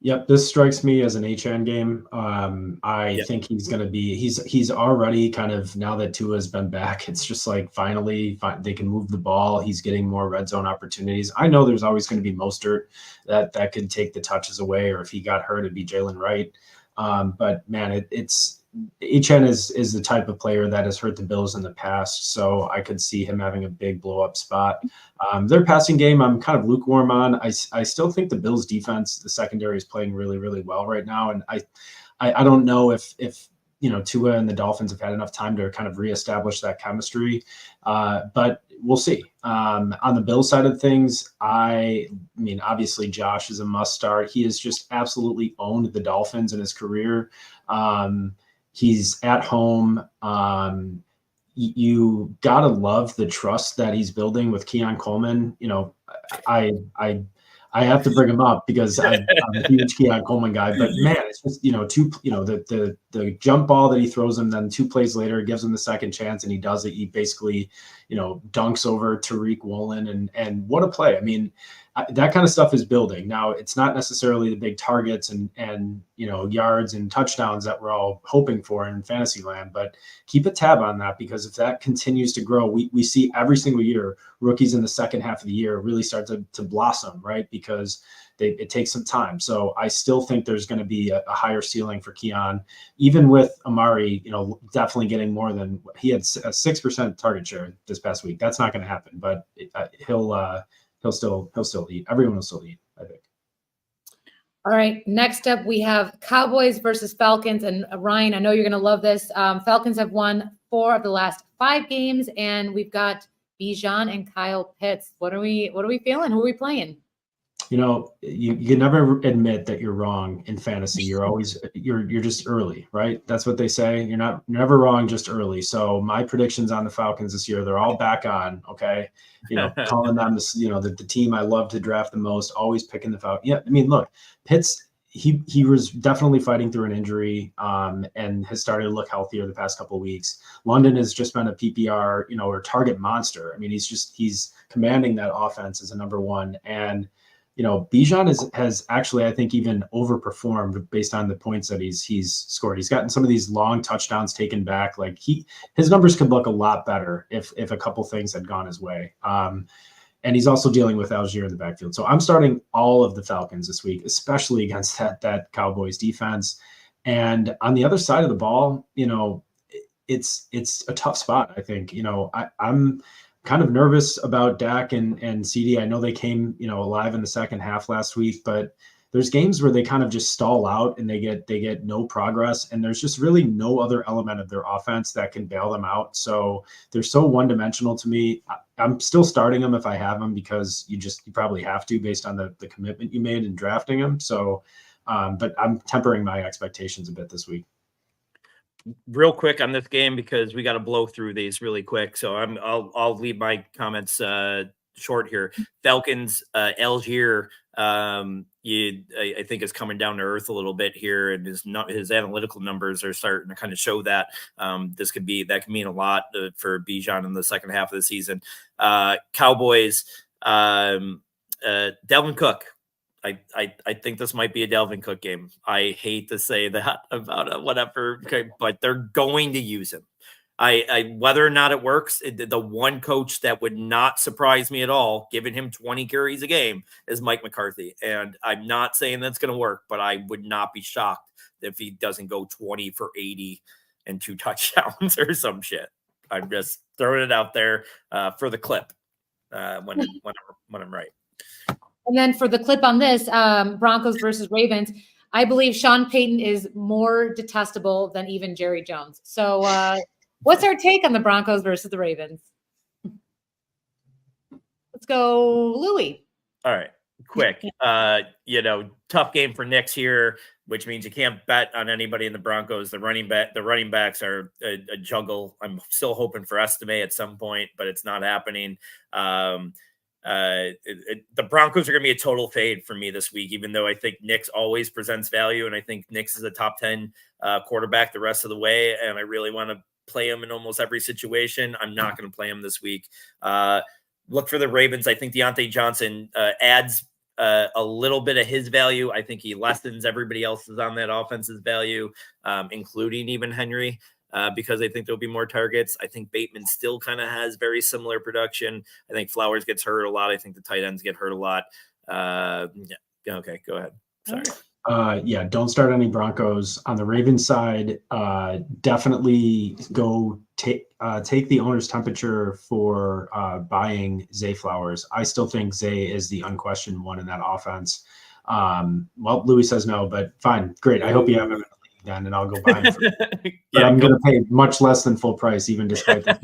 Yep, this strikes me as an HN game. I think he's going to be. He's already kind of, now that Tua's been back, it's just finally they can move the ball. He's getting more red zone opportunities. I know there's always going to be Mostert that could take the touches away, or if he got hurt, it'd be Jalen Wright. But man, Etienne is the type of player that has hurt the Bills in the past, so I could see him having a big blow up spot. Their passing game, I'm kind of lukewarm on. I still think the Bills defense, the secondary, is playing really, really well right now, and I don't know if Tua and the Dolphins have had enough time to kind of reestablish that chemistry, but we'll see. On the Bills side of things, I mean, obviously Josh is a must start. He has just absolutely owned the Dolphins in his career. He's at home. You gotta love the trust that he's building with Keon Coleman. I have to bring him up because I'm a huge Keon Coleman guy. But man, it's just the jump ball that he throws him, then 2 plays later gives him the second chance, and he does it. He basically dunks over Tariq Woolen, and what a play! I mean, that kind of stuff is building. Now, it's not necessarily the big targets and yards and touchdowns that we're all hoping for in fantasy land, but keep a tab on that, because if that continues to grow, we see every single year rookies in the second half of the year really start to blossom, right? Because it takes some time. So I still think there's going to be a higher ceiling for Keon, even with Amari, definitely getting more than he had a 6% target share this past week. That's not going to happen, but he'll still eat. Everyone will still eat, I think. All right. Next up, we have Cowboys versus Falcons. And Ryan, I know you're going to love this. Falcons have won 4 of the last 5 games, and we've got Bijan and Kyle Pitts. What are we feeling? Who are we playing? You can never admit that you're wrong in fantasy. You're just early, right? That's what they say. You're never wrong, just early. So my predictions on the Falcons this year, they're all back on. Okay. Calling them the team I love to draft the most, always picking the Falcons. Yeah. I mean, look, Pitts, he was definitely fighting through an injury, and has started to look healthier the past couple of weeks. London has just been a PPR, or target monster. I mean, he's commanding that offense as a number one. And Bijan has actually, I think, even overperformed based on the points that he's scored. He's gotten some of these long touchdowns taken back. Like his numbers could look a lot better if a couple things had gone his way. And he's also dealing with Algier in the backfield. So I'm starting all of the Falcons this week, especially against that Cowboys defense. And on the other side of the ball, it's a tough spot. I think, I'm kind of nervous about Dak and CD. I know they came, alive in the second half last week, but there's games where they kind of just stall out and they get no progress, and there's just really no other element of their offense that can bail them out. So they're so one-dimensional to me. I'm still starting them if I have them, because you probably have to based on the commitment you made in drafting them. So, but I'm tempering my expectations a bit this week. Real quick on this game, because we got to blow through these really quick. So I'll leave my comments short here. Falcons, Algier, I think is coming down to earth a little bit here, and his analytical numbers are starting to kind of show that that can mean a lot for Bijan in the second half of the season. Cowboys, Dalvin Cook. I think this might be a Dalvin Cook game. I hate to say that about whatever, but they're going to use him. Whether or not it works, the one coach that would not surprise me at all, giving him 20 carries a game, is Mike McCarthy. And I'm not saying that's going to work, but I would not be shocked if he doesn't go 20 for 80 and 2 touchdowns or some shit. I'm just throwing it out there for the clip when I'm right. And then for the clip on this, Broncos versus Ravens, I believe Sean Payton is more detestable than even Jerry Jones. So what's our take on the Broncos versus the Ravens? Let's go, Louie. All right, quick. Tough game for Knicks here, which means you can't bet on anybody in the Broncos. The running backs are a juggle. I'm still hoping for Estime at some point, but it's not happening. The Broncos are going to be a total fade for me this week, even though I think Knicks always presents value, and I think Knicks is a top 10 quarterback the rest of the way, and I really want to play him in almost every situation. I'm not going to play him this week. Look for the Ravens. I think Deontay Johnson adds a little bit of his value. I think he lessens everybody else's on that offense's value, including even Henry. Because I think there'll be more targets. I think Bateman still kind of has very similar production. I think Flowers gets hurt a lot. I think the tight ends get hurt a lot. Yeah. Okay, go ahead. Sorry. Yeah, don't start any Broncos. On the Ravens side, definitely go take the owner's temperature for buying Zay Flowers. I still think Zay is the unquestioned one in that offense. Well, Louis says no, but fine, great. I hope you have him in the league then, and I'll go buy him. But I'm going to pay much less than full price, even despite this.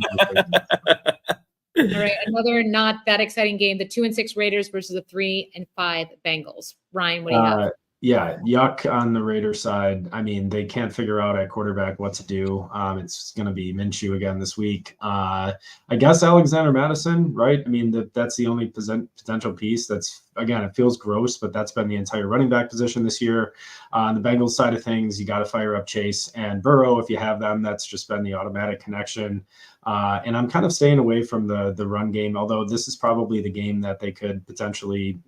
All right, another not that exciting game: the 2-6 Raiders versus the 3-5 Bengals. Ryan, what do you have? Yeah, yuck on the Raiders side. I mean, they can't figure out at quarterback what to do. It's going to be Minshew again this week. I guess Alexander Madison, right? I mean, that's the only potential piece. That's, again, it feels gross, but that's been the entire running back position this year. On the Bengals side of things, you got to fire up Chase and Burrow if you have them. That's just been the automatic connection. And I'm kind of staying away from the run game, although this is probably the game that they could potentially,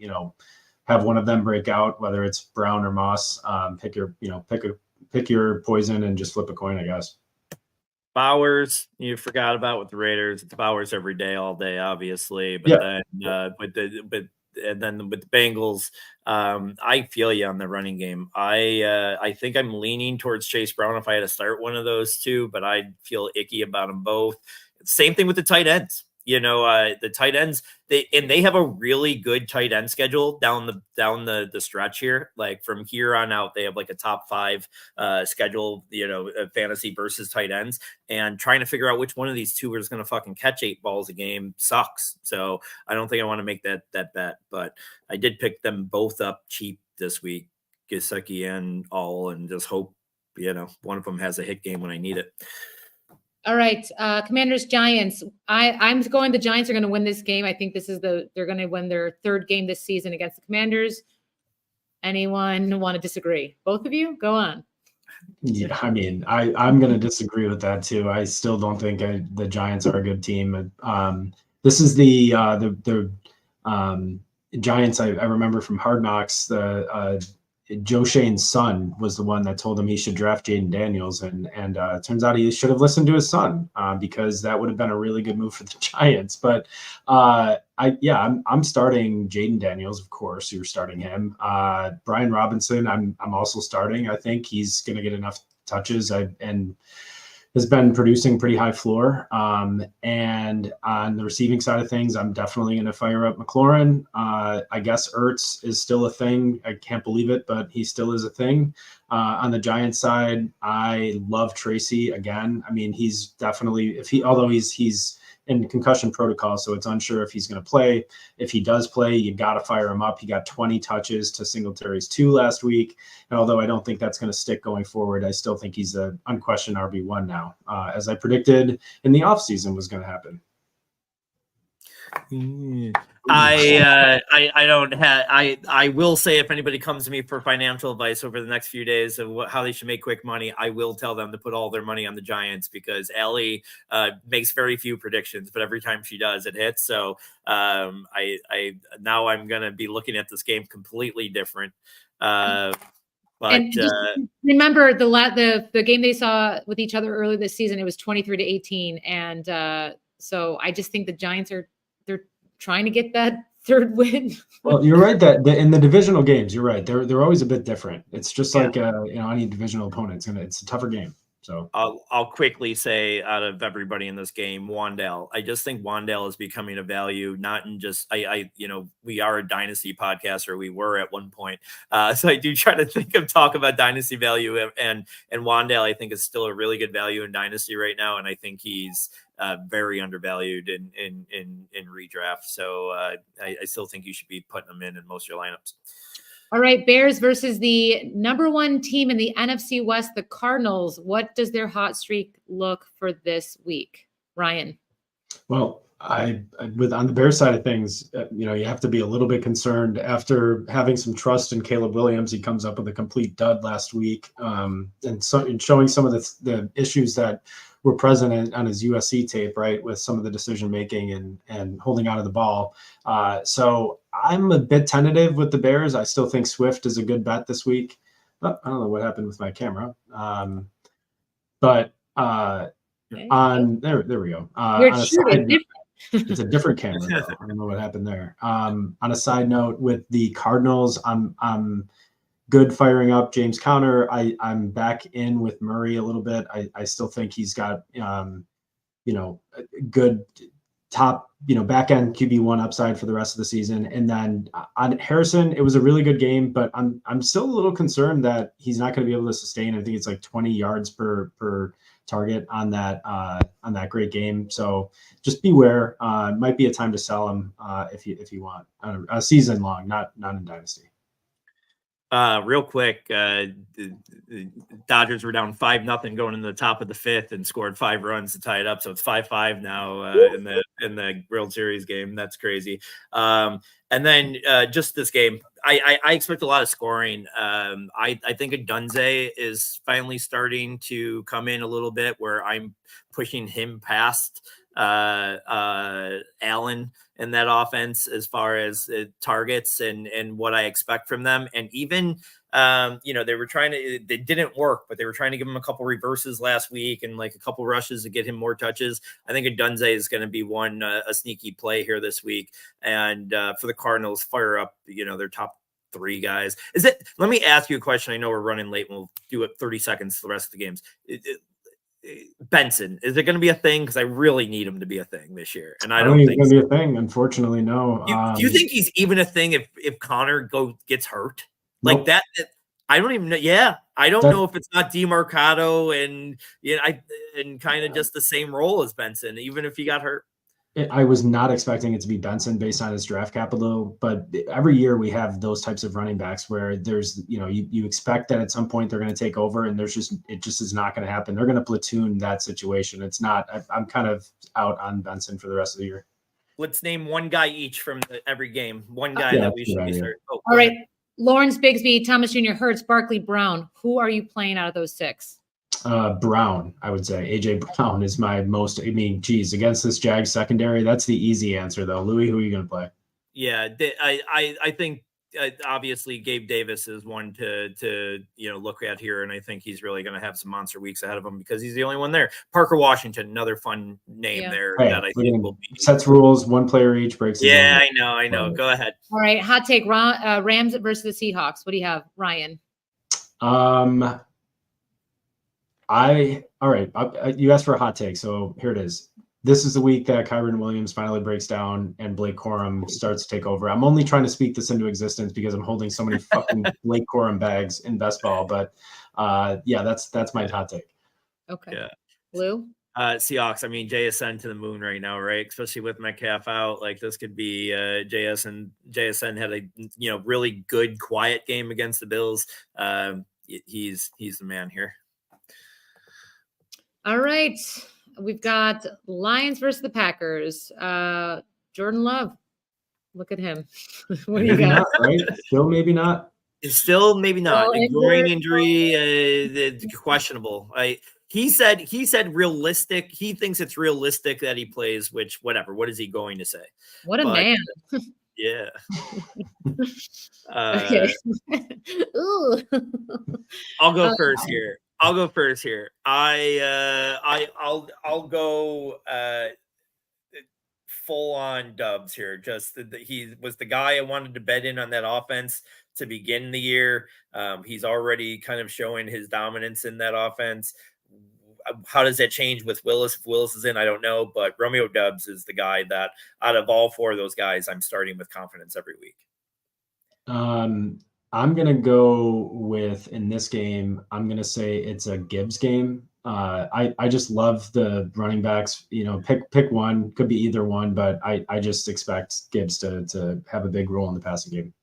have one of them break out, whether it's Brown or Moss. Pick your poison and just flip a coin, I guess. Bowers, you forgot about with the Raiders. It's Bowers every day, all day, obviously. But then, and then with the Bengals, I feel you on the running game. I think I'm leaning towards Chase Brown if I had to start one of those two, but I feel icky about them both. Same thing with the tight ends. The tight ends, they have a really good tight end schedule down the stretch here. Like from here on out, they have like a top 5 schedule, fantasy versus tight ends, and trying to figure out which one of these two is going to fucking catch 8 balls a game sucks. So I don't think I want to make that bet, but I did pick them both up cheap this week, Gesicki and all, and just hope, one of them has a hit game when I need it. All right, Commanders, Giants. I'm going. The Giants are going to win this game. I think they're going to win their 3rd game this season against the Commanders. Anyone want to disagree? Both of you, go on. Yeah, I mean, I'm going to disagree with that too. I still don't think the Giants are a good team. This is the Giants. I remember from Hard Knocks. Joe Shane's son was the one that told him he should draft Jaden Daniels, and it turns out he should have listened to his son because that would have been a really good move for the Giants. But I'm starting Jaden Daniels, of course. You're starting him. Brian Robinson, I'm also starting. I think he's going to get enough touches and has been producing pretty high floor. And on the receiving side of things, I'm definitely going to fire up McLaurin. I guess Ertz is still a thing. I can't believe it, but he still is a thing. On the Giants side, I love Tracy again. I mean, he's definitely, although he's in concussion protocol, so it's unsure if he's going to play. If he does play, you got to fire him up. He got 20 touches to Singletary's 2 last week. And although I don't think that's going to stick going forward, I still think he's an unquestioned RB1 now, as I predicted in the offseason was going to happen. I will say, if anybody comes to me for financial advice over the next few days of how they should make quick money, I will tell them to put all their money on the Giants, because Allie makes very few predictions, but every time she does, it hits. So I'm going to be looking at this game completely different. But remember the game they saw with each other earlier this season, it was 23-18. And so I just think the Giants they're trying to get that 3rd win. Well, you're right that in the divisional games, you're right. They're always a bit different. It's just like any divisional opponent. It's a tougher game. So I'll quickly say, out of everybody in this game, Wan'Dale. I just think Wan'Dale is becoming a value, not in just we are a dynasty podcast, or we were at one point. So I do try to talk about dynasty value, and Wan'Dale I think is still a really good value in dynasty right now, and I think he's very undervalued in redraft. So I still think you should be putting him in most of your lineups. All right, Bears versus the number 1 team in the NFC West, the Cardinals. What does their hot streak look for this week, Ryan? Well, on the Bears side of things, you have to be a little bit concerned after having some trust in Caleb Williams. He comes up with a complete dud last week, and showing some of the issues that were present on his USC tape, right, with some of the decision making and holding on to the ball. So I'm a bit tentative with the Bears. I still think Swift is a good bet this week. I don't know what happened with my camera, but there we go. It's a different camera. I don't know what happened there. On a side note, with the Cardinals, I'm good firing up. James Conner, I'm back in with Murray a little bit. I still think he's got, a good top, back end QB1 upside for the rest of the season. And then on Harrison, it was a really good game, but I'm still a little concerned that he's not going to be able to sustain. I think it's like 20 yards per target on that great game. So just beware. Might be a time to sell him if you want a season long, not in Dynasty. Real quick, the Dodgers were down 5-0 going into the top of the fifth and scored 5 runs to tie it up. So it's 5-5 now in the World Series game. That's crazy. And then just this game, I expect a lot of scoring. I think Odunze is finally starting to come in a little bit where I'm pushing him past Allen in that offense as far as targets and what I expect from them. And even, they didn't work, but they were trying to give him a couple reverses last week and like a couple rushes to get him more touches. I think Odunze is going to be a sneaky play here this week. And for the Cardinals, fire up, their top 3 guys. Let me ask you a question. I know we're running late. We'll do it 30 seconds the rest of the games. Benson, is it going to be a thing? Because I really need him to be a thing this year, and I don't think it's going to be a thing. Unfortunately, no. Do you think he's even a thing if Connor gets hurt like Nope. that? I don't even know. Yeah, I don't know if it's not DeMarcado and and kind of just the same role as Benson, even if he got hurt. I was not expecting it to be Benson based on his draft capital, but every year we have those types of running backs where there's, you expect that at some point they're going to take over, and it just is not going to happen. They're going to platoon that situation. It's not. I'm kind of out on Benson for the rest of the year. Let's name one guy each from every game. One guy that we should be starting. All right, Lawrence, Bigsby, Thomas Jr., Hurts, Barkley, Brown. Who are you playing out of those 6? Brown, I would say. AJ Brown is my most. Against this Jags secondary, that's the easy answer though. Louis, who are you going to play? Yeah, I think obviously Gabe Davis is one to look at here, and I think he's really going to have some monster weeks ahead of him because he's the only one there. Parker Washington, another fun name there that I think will be sets rules, 1 player each breaks. Yeah, I know. Go ahead. All right, hot take: Rams versus the Seahawks. What do you have, Ryan? You asked for a hot take, so here it is. This is the week that Kyren Williams finally breaks down and Blake Corum starts to take over. I'm only trying to speak this into existence because I'm holding so many fucking Blake Corum bags in best ball. But that's my hot take. Okay. Yeah. Lou? Seahawks. JSN to the moon right now, right? Especially with Metcalf out, like this could be JSN. JSN had a really good quiet game against the Bills. He's the man here. All right. We've got Lions versus the Packers. Jordan Love. Look at him. What do you got? Not, right? Still maybe not. Still maybe not. A groin injury, questionable. He said realistic. He thinks it's realistic that he plays, which whatever. What is he going to say? What a man. Yeah. Okay. Ooh. I'll go first here. I'll go full on Dubs here. Just he was the guy I wanted to bet in on that offense to begin the year. He's already kind of showing his dominance in that offense. How does that change with Willis? If Willis is in, I don't know, but Romeo Dubs is the guy that out of all 4 of those guys, I'm starting with confidence every week. I'm going to go with, in this game, I'm going to say it's a Gibbs game. I just love the running backs, pick one, could be either one, but I just expect Gibbs to have a big role in the passing game.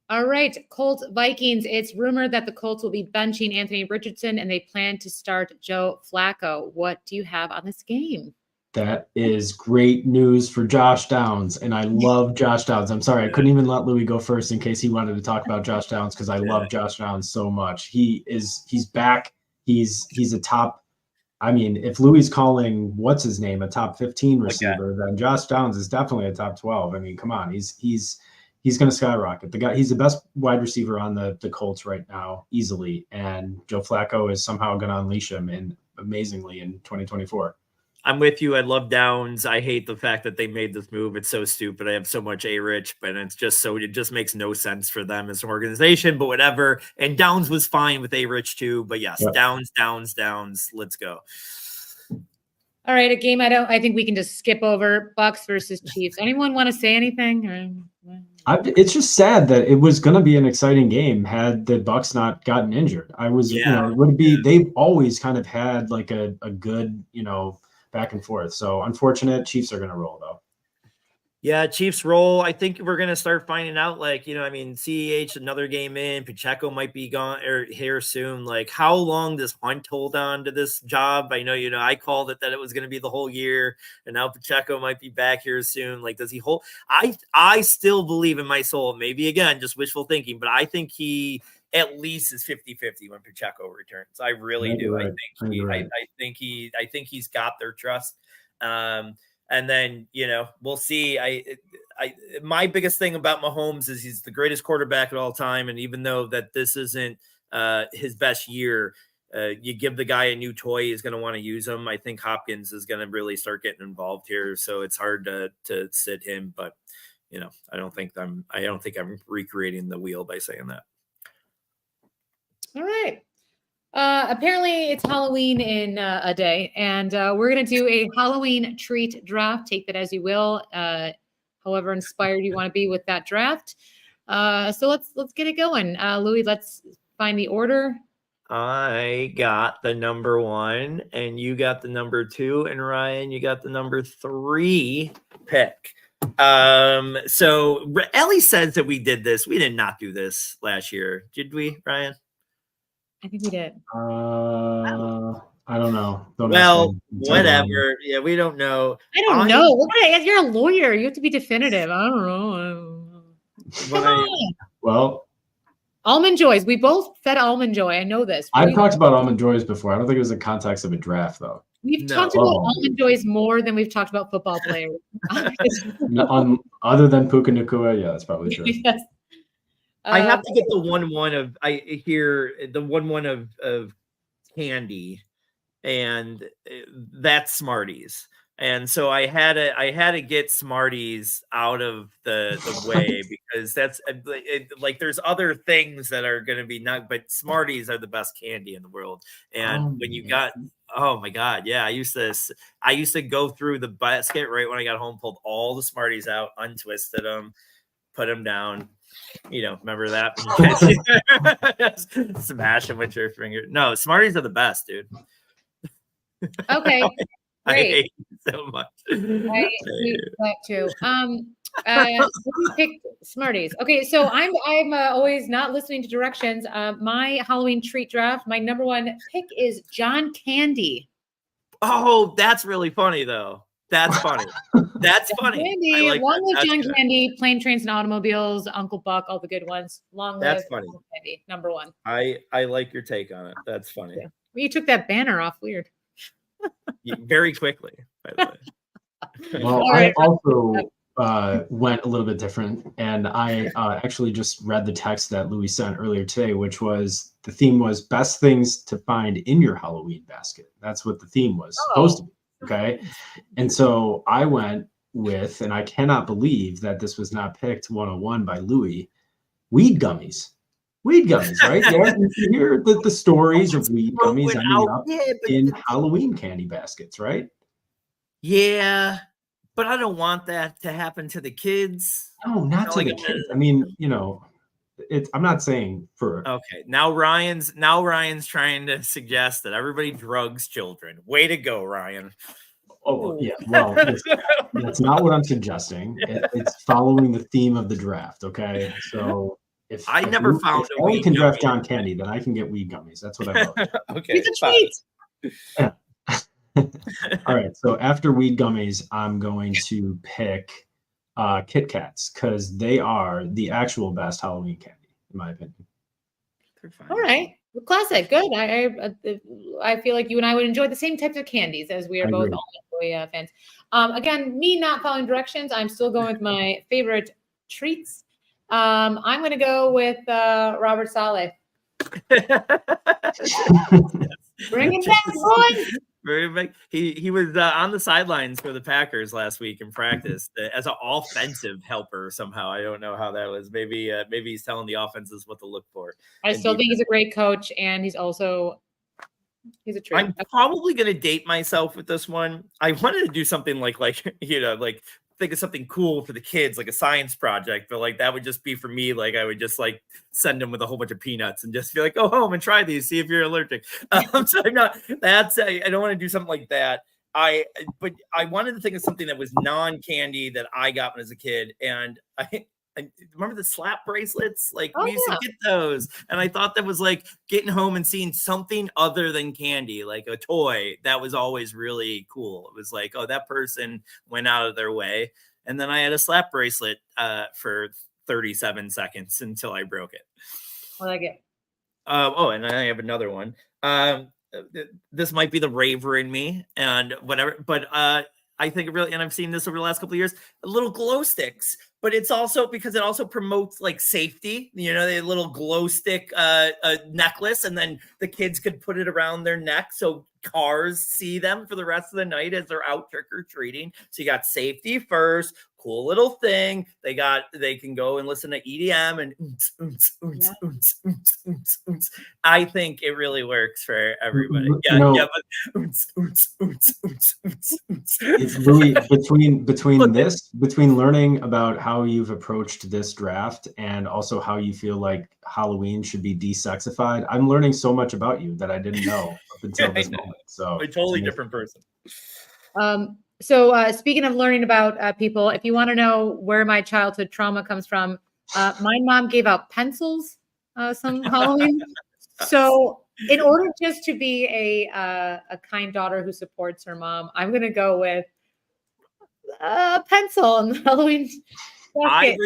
All right, Colts Vikings. It's rumored that the Colts will be benching Anthony Richardson and they plan to start Joe Flacco. What do you have on this game? That is great news for Josh Downs, and I love Josh Downs. I'm sorry, I couldn't even let Louis go first in case he wanted to talk about Josh Downs because I love Josh Downs so much. He's back. He's a top. If Louis calling what's his name a top 15 receiver, then Josh Downs is definitely a top 12. Come on, he's going to skyrocket. The guy, he's the best wide receiver on the Colts right now, easily, and Joe Flacco is somehow going to unleash him amazingly in 2024. I'm with you. I love Downs. I hate the fact that they made this move. It's so stupid. I have so much A-Rich, but it just makes no sense for them as an organization, but whatever. And Downs was fine with A-Rich too, but yes, Yep. Downs. Let's go. All right, a game I think we can just skip over. Bucks versus Chiefs. Anyone want to say anything? It's just sad that it was going to be an exciting game had the Bucks not gotten injured. It would be. They've always kind of had like a good, back and forth. So unfortunate. Chiefs are going to roll though. Yeah, Chiefs roll. I think we're going to start finding out, CEH, another game in, Pacheco might be gone or here soon. Like, how long does Hunt hold on to this job? I know, I called it that it was going to be the whole year, and now Pacheco might be back here soon. Like, does he hold? I still believe in my soul, maybe again, just wishful thinking, but I think he at least is 50-50 when Pacheco returns. I really do. Right. I think he's got their trust. And then, we'll see. My biggest thing about Mahomes is he's the greatest quarterback of all time. And even though that this isn't his best year, you give the guy a new toy, he's going to want to use him. I think Hopkins is going to really start getting involved here. So it's hard to sit him, but I don't think I'm recreating the wheel by saying that. All right. Apparently it's Halloween in a day, and we're going to do a Halloween treat draft. Take that as you will, however inspired you want to be with that draft. So let's get it going. Louis, let's find the order. I got the number 1, and you got the number 2, and Ryan, you got the number 3 pick. So Ellie says that we did this. We did not do this last year, did we, Ryan? I think we did. I don't know. Whatever. Yeah, we don't know. I don't know. You're a lawyer. You have to be definitive. I don't know. Come on. Well, Almond Joys. We both said Almond Joy. I know this. I've talked about Almond Joys before. I don't think it was in context of a draft, though. We've talked about Almond Joys more than we've talked about football players. Other than Puka Nacua, yeah, that's probably true. Yes. I have to get the 1-1 of candy, and that's Smarties. And so I had to get Smarties out of the way because that's like there's other things that are going to be not, but Smarties are the best candy in the world. And oh my God, yeah, I used to go through the basket right when I got home, pulled all the Smarties out, untwisted them, put them down. Remember that? Smash them with your finger. No, Smarties are the best, dude. Okay. I Great. hate you so much. I hate that too. We picked Smarties. Okay, so I'm always not listening to directions. My Halloween treat draft. My number 1 pick is John Candy. Oh, that's really funny though. That's funny. That's funny. Candy, like long live John good. Candy, Plane, Trains, and Automobiles, Uncle Buck, all the good ones. Long live funny. John Candy, number 1. I like your take on it. That's funny. Yeah. Well, you took that banner off. Weird. Very quickly, by the way. Well, Right. I also went a little bit different, and I actually just read the text that Louis sent earlier today, which was the theme was best things to find in your Halloween basket. That's what the theme was supposed to be. Okay. And so I went with, and I cannot believe that this was not picked 101 by Louis, weed gummies. Weed gummies, right? Yeah, you hear the stories of weed gummies ending up in Halloween candy baskets, right? Yeah, but I don't want that to happen to the kids. No, not to the kids. I mean, I'm not saying for. Okay, now Ryan's trying to suggest that everybody drugs children. Way to go, Ryan. Oh yeah, well, that's not what I'm suggesting. It's following the theme of the draft. Okay, so if I never found if a Ellie weed can draft gummy. John Candy, then I can get weed gummies. That's what I vote. Okay, It's a fine. treat. All right, so after weed gummies, I'm going to pick Kit Kats because they are the actual best Halloween candy, in my opinion. They're fine. All right. Well, classic. Good. I feel like you and I would enjoy the same types of candies as we are I both agree. Almond Joy fans. Again, me not following directions. I'm still going with my favorite treats. I'm going to go with Robert Saleh. Bring it back, boys. Very big. He was on the sidelines for the Packers last week in practice as an offensive helper somehow. I don't know how that was. Maybe he's telling the offenses what to look for. I still think he's a great coach, and he's a treat. I'm probably gonna date myself with this one. I wanted to do something like think of something cool for the kids, like a science project, but like that would just be for me. Like I would just like send them with a whole bunch of peanuts and just be like, go home and try these, see if you're allergic. So I'm not. I don't want to do something like that. But I wanted to think of something that was non-candy that I got when I was a kid, and I remember the slap bracelets. Like we used to get those, and I thought that was like getting home and seeing something other than candy, like a toy. That was always really cool. It was like, oh, that person went out of their way. And then I had a slap bracelet for 37 seconds until I broke it. I like it. And I have another one. This might be the raver in me and whatever, but I think it really, and I've seen this over the last couple of years, little glow sticks, but it's also because it also promotes like safety, the little glow stick necklace, and then the kids could put it around their neck so cars see them for the rest of the night as they're out trick-or-treating. So you got safety first, cool little thing. They can go and listen to EDM and I think it really works for everybody. It's really between learning about how you've approached this draft and also how you feel like Halloween should be desexified. I'm learning so much about you that I didn't know up until this moment. So a totally different person. So speaking of learning about people, if you want to know where my childhood trauma comes from, my mom gave out pencils some Halloween. So in order just to be a kind daughter who supports her mom, I'm going to go with a pencil in the Halloween bucket.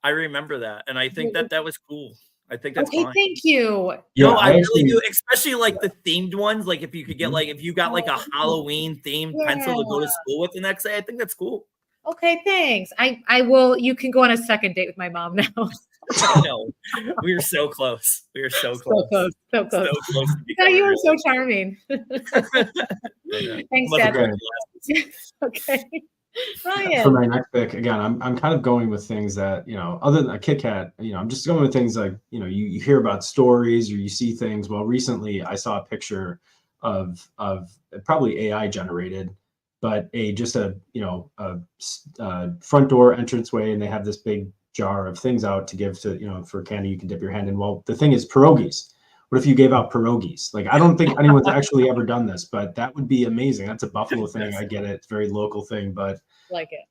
I remember that. And I think that was cool. I think that's fine. Thank you. Yeah, I really do, especially like the themed ones. Like if you could get if you got like a Halloween themed pencil to go to school with the next day, I think that's cool. Okay, thanks. I will. You can go on a second date with my mom now. No, we were so close. We were so close. So close. You were so charming. Thanks, Dad. Okay. Ryan. For my next pick, again, I'm kind of going with things that, other than a Kit Kat, I'm just going with things like, you hear about stories or you see things. Well, recently I saw a picture of probably AI generated, but a front door entranceway, and they have this big jar of things out to give to, for candy you can dip your hand in. Well, the thing is pierogies. What if you gave out pierogies? Like, I don't think anyone's actually ever done this, but that would be amazing. That's a Buffalo thing. I get it. It's a very local thing, but like it.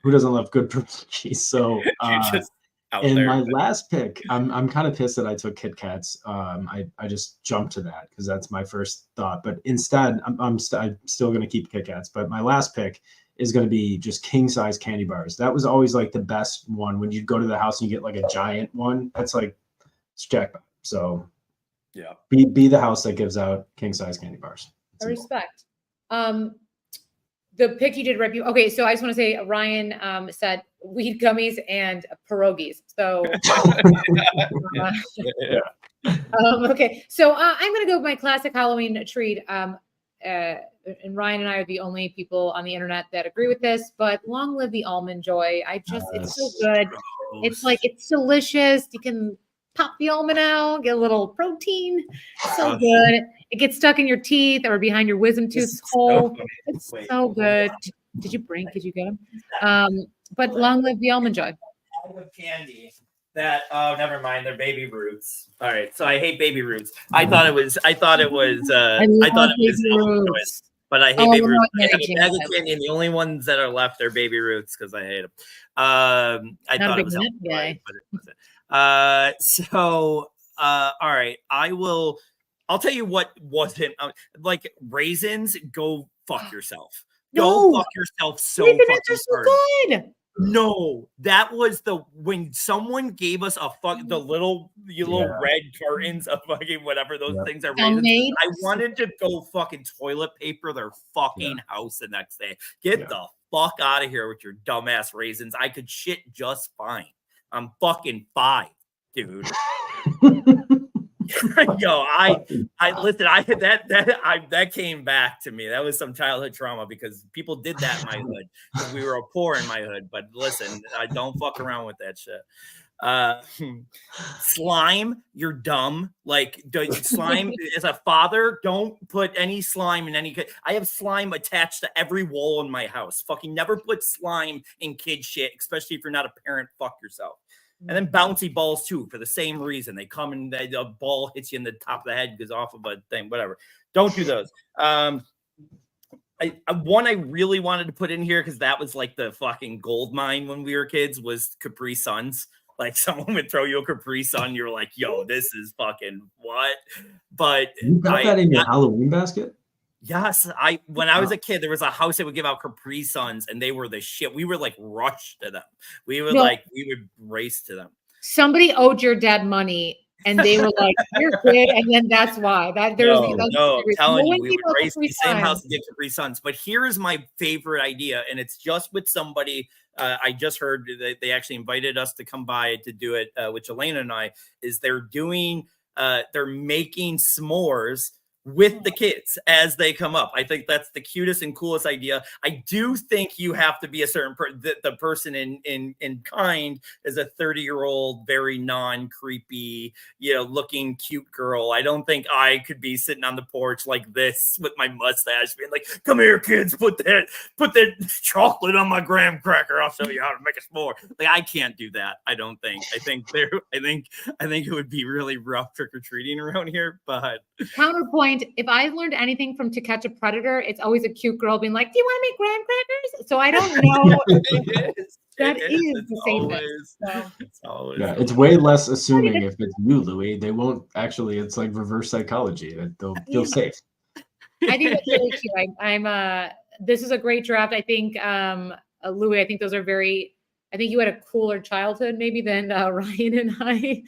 Who doesn't love good pierogies? So, my last pick, I'm kind of pissed that I took Kit Kats. I just jumped to that because that's my first thought. But instead, I'm still going to keep Kit Kats. But my last pick is going to be just king size candy bars. That was always like the best one when you'd go to the house and you get like a giant one. That's like it's jackpot. So. Yeah. Be the house that gives out king size candy bars. I respect. The pick you did right. Okay, so I just want to say Ryan said weed gummies and pierogies. So okay. So I'm gonna go with my classic Halloween treat. And Ryan and I are the only people on the internet that agree with this, but long live the almond joy. It's so good. It's like it's delicious. You can pop the almond out, get a little protein. So good. It gets stuck in your teeth or behind your wisdom tooth hole. It's so good. Did you get them? But long live the almond joy. Candy. Never mind. They're Baby Roots. All right. So I hate Baby Roots. I thought it was Roots, but I hate Baby Roots. I have a bag of candy, and the only ones that are left are Baby Roots because I hate them. I thought it was healthy, but it wasn't. All right, I'll tell you what wasn't like raisins. Go fuck yourself. Go fuck yourself so fucking hard. So good. No, that was when someone gave us the little red cartons of fucking whatever those things are. Raisins. I wanted to go fucking toilet paper their fucking house the next day. Get the fuck out of here with your dumbass raisins. I could shit just fine. I'm fucking 5, dude. Yo, I listen. That came back to me. That was some childhood trauma because people did that in my hood. 'Cause we were poor in my hood. But listen, I don't fuck around with that shit. Slime, you're dumb. Like slime as a father, don't put any slime in any. I have slime attached to every wall in my house. Fucking never put slime in kid shit, especially if you're not a parent. Fuck yourself. And then bouncy balls too, for the same reason. They come and a ball hits you in the top of the head because off of a thing, whatever. Don't do those. One I really wanted to put in here because that was like the fucking gold mine when we were kids was Capri Suns. Like someone would throw you a Capri Sun, you're like, yo, this is fucking what? But You got that in your Halloween basket? Yes, when I was a kid, there was a house that would give out Capri Suns, and they were the shit. We were like rushed to them. We would race to them. Somebody owed your dad money, and they were like, "You're good," and then that's why. I'm telling you, we would race to the same house to get Capri Suns. But here is my favorite idea, and it's just with somebody. I just heard that they actually invited us to come by to do it with Elena and I. Is they're making s'mores with the kids as they come up. I think that's the cutest and coolest idea. I do think you have to be a certain the person in kind is a 30-year-old, very non-creepy, looking cute girl. I don't think I could be sitting on the porch like this with my mustache being like, come here, kids, put that chocolate on my graham cracker. I'll show you how to make a s'more. Like, I can't do that. I don't think. I think it would be really rough trick-or-treating around here, but counterpoint. If I learned anything from To Catch a Predator, it's always a cute girl being like, "Do you want to make graham crackers?" So I don't know. That is the same. Yeah, it's way less assuming if it's you, Louis. They won't actually. It's like reverse psychology. They'll feel safe. I think that's really cute. This is a great draft. I think, Louis. I think those are very. I think you had a cooler childhood maybe than Ryan and I.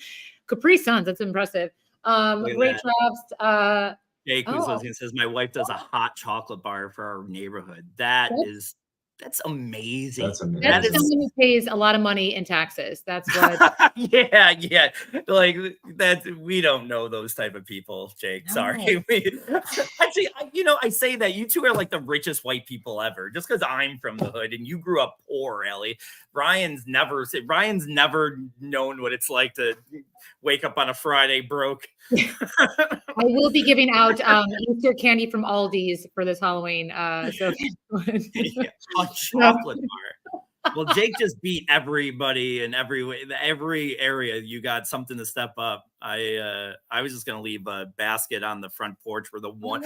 Capri Suns. That's impressive. Great drafts. Jake was listening and says, my wife does a hot chocolate bar for our neighborhood. That's amazing. That's someone who pays a lot of money in taxes. That's what. yeah. Like we don't know those type of people, Jake. Sorry. Actually, I say that you two are like the richest white people ever. Just because I'm from the hood and you grew up poor, Ellie. Ryan's never known what it's like to wake up on a Friday broke. I will be giving out Easter candy from Aldi's for this Halloween. A chocolate bar. Well, Jake just beat everybody in every area. You got something to step up. I was just gonna leave a basket on the front porch for the one.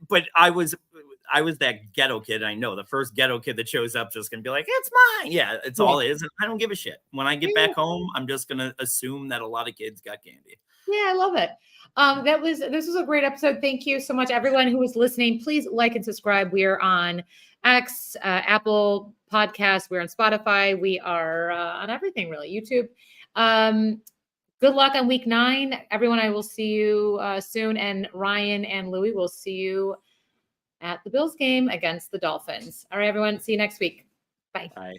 But I was that ghetto kid. I know the first ghetto kid that shows up just gonna be like, it's mine. Yeah, it's all it is. And I don't give a shit. When I get back home, I'm just gonna assume that a lot of kids got candy. Yeah, I love it. This was a great episode. Thank you so much, everyone who was listening. Please like and subscribe. We are on X, Apple Podcasts. We're on Spotify. We are on everything, really. YouTube. Good luck on week 9. Everyone, I will see you soon. And Ryan and Louis will see you at the Bills game against the Dolphins. All right, everyone. See you next week. Bye. Bye.